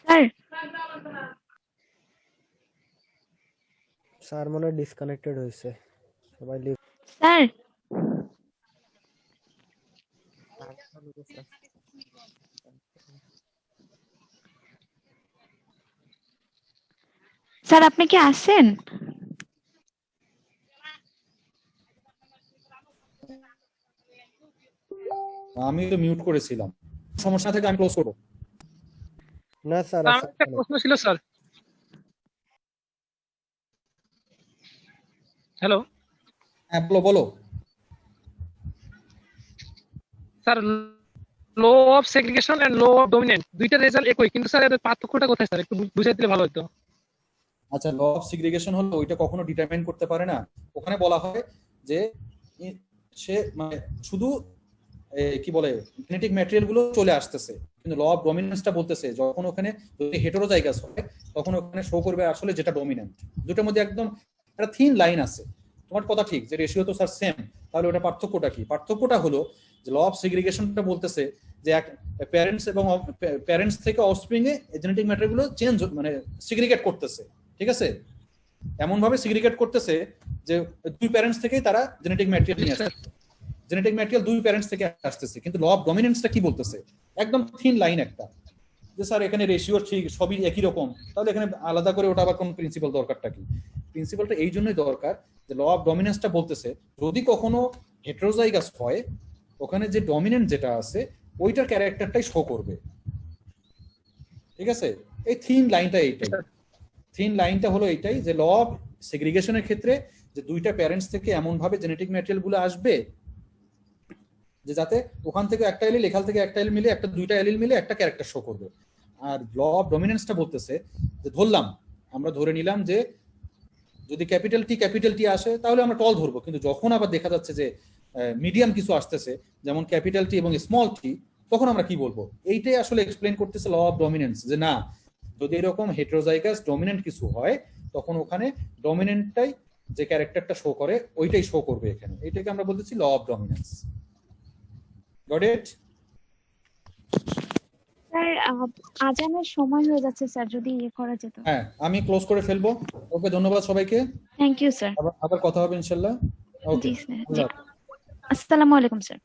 স্যার স্যার মনে হয় ডিসকানেক্টেড হয়েছে, সবাই লিভ। স্যার স্যার আপনি কি আছেন? আমি তো মিউট করেছিলাম, সমস্যা থেকে আমি ক্লোজ করবো। না স্যার একটা প্রশ্ন ছিল স্যার। হ্যালো, হ্যাঁ বলো। Sir law of segregation and law of dominant দুইটা রেজাল্ট একই, কিন্তু স্যার এর পার্থক্যটা কোথায় স্যার একটু বুঝাই দিলে ভালো হতো। আচ্ছা, ল অফ সিগ্রিগেশন হলো ওইটা কখনো ডিটারমাইন করতে পারে না। ওখানে বলা হয় যে সে মানে শুধু কি বলে জেনেটিক ম্যাটেরিয়াল গুলো চলে আসতেছে, কিন্তু ল অফ ডমিনেন্সটা বলতেছে যখন ওখানে যদি হেটেরোজাইগাস হয় তখন ওখানে শো করবে আসলে যেটা ডমিনেন্ট। দুটোর মধ্যে একদম একটা থিন লাইন আছে। তোমার কথা ঠিক যে রেশিও তো স্যার সেম, তাহলে ওটা পার্থক্যটা কি? পার্থক্যটা হলো যে ল অফ সিগ্রিগেশনটা বলতেছে যে প্যারেন্টস থেকে অফস্প্রিং এ জেনেটিক ম্যাটেরিয়াল গুলো চেঞ্জ মানে সিগ্রিগেট করতেছে, ঠিক আছে। এমন ভাবে সিগ্রিগেট করতেছে যে দুই প্যারেন্টস থেকেই তারা জেনেটিক ম্যাটেরিয়াল নিয়ে আসছে, জেনেটিক ম্যাটেরিয়াল দুই প্যারেন্টস থেকে আসতেছে। কিন্তু ল অফ ডমিনেন্সটা কি বলতেছে? একদম থিন লাইন একটা, যে স্যার এখানে রেশিও ঠিক সবই একই রকম, তাহলে এখানে আলাদা করে ওটা আবার কোন প্রিন্সিপাল দরকারটা কি? প্রিন্সিপালটা এই জন্যই দরকার যে ল অফ ডমিনেন্সটা বলতেছে যদি কখনো হেটেরোজাইগাস হয় ওখানে যে ডমিনেন্ট যেটা আছে ওইটার ক্যারেক্টারটাই শো করবে। ঠিক আছে, এই থিন লাইনটা এইটাই, থিন লাইনটা হলো এইটাই যে ল অফ সেগ্রিগেশনের ক্ষেত্রে যে দুইটা প্যারেন্টস থেকে এমন ভাবে জেনেটিক ম্যাটেরিয়াল গুলো আসবে যে যাতে ওখান থেকে একটা এলিল, এখান থেকে একটা এলিল মিলে, দুইটা এলিল মিলে একটা ক্যারেক্টার শো করবে। আর ল অফ ডমিনেন্সটা বলতেছে যে ধরলাম, আমরা ধরে নিলাম যে যদি ক্যাপিটাল টি আসে তাহলে আমরা টল ধরবো, কিন্তু যখন আবার দেখা যাচ্ছে যে মিডিয়াম কিছু আসতেছে যেমন ক্যাপিটাল টি এবং স্মল টি, তখন আমরা কি বলবো? এইটাই আসলে এক্সপ্লেন করতেছে ল অফ ডমিনেন্স, যে না, যদি এরকম হেটেরোজাইগাস ডমিনেন্ট কিছু হয় তখন ওখানে ডমিনেন্টটাই যে ক্যারেক্টারটা শো করে ওইটাই শো করবে এখানে। এটাকে আমরা বলতেছি law of dominance. Got it? Sir আজানের সময় হয়ে যাচ্ছে স্যার, যদি ইয়ে করা যেত। হ্যাঁ, আমি ক্লোজ করে ফেলবো। ওকে, ধন্যবাদ সবাইকে। Thank you sir. আবার কথা হবে ইনশাআল্লাহ। ওকে, জি স্যার। আসসালামু আলাইকুম স্যার।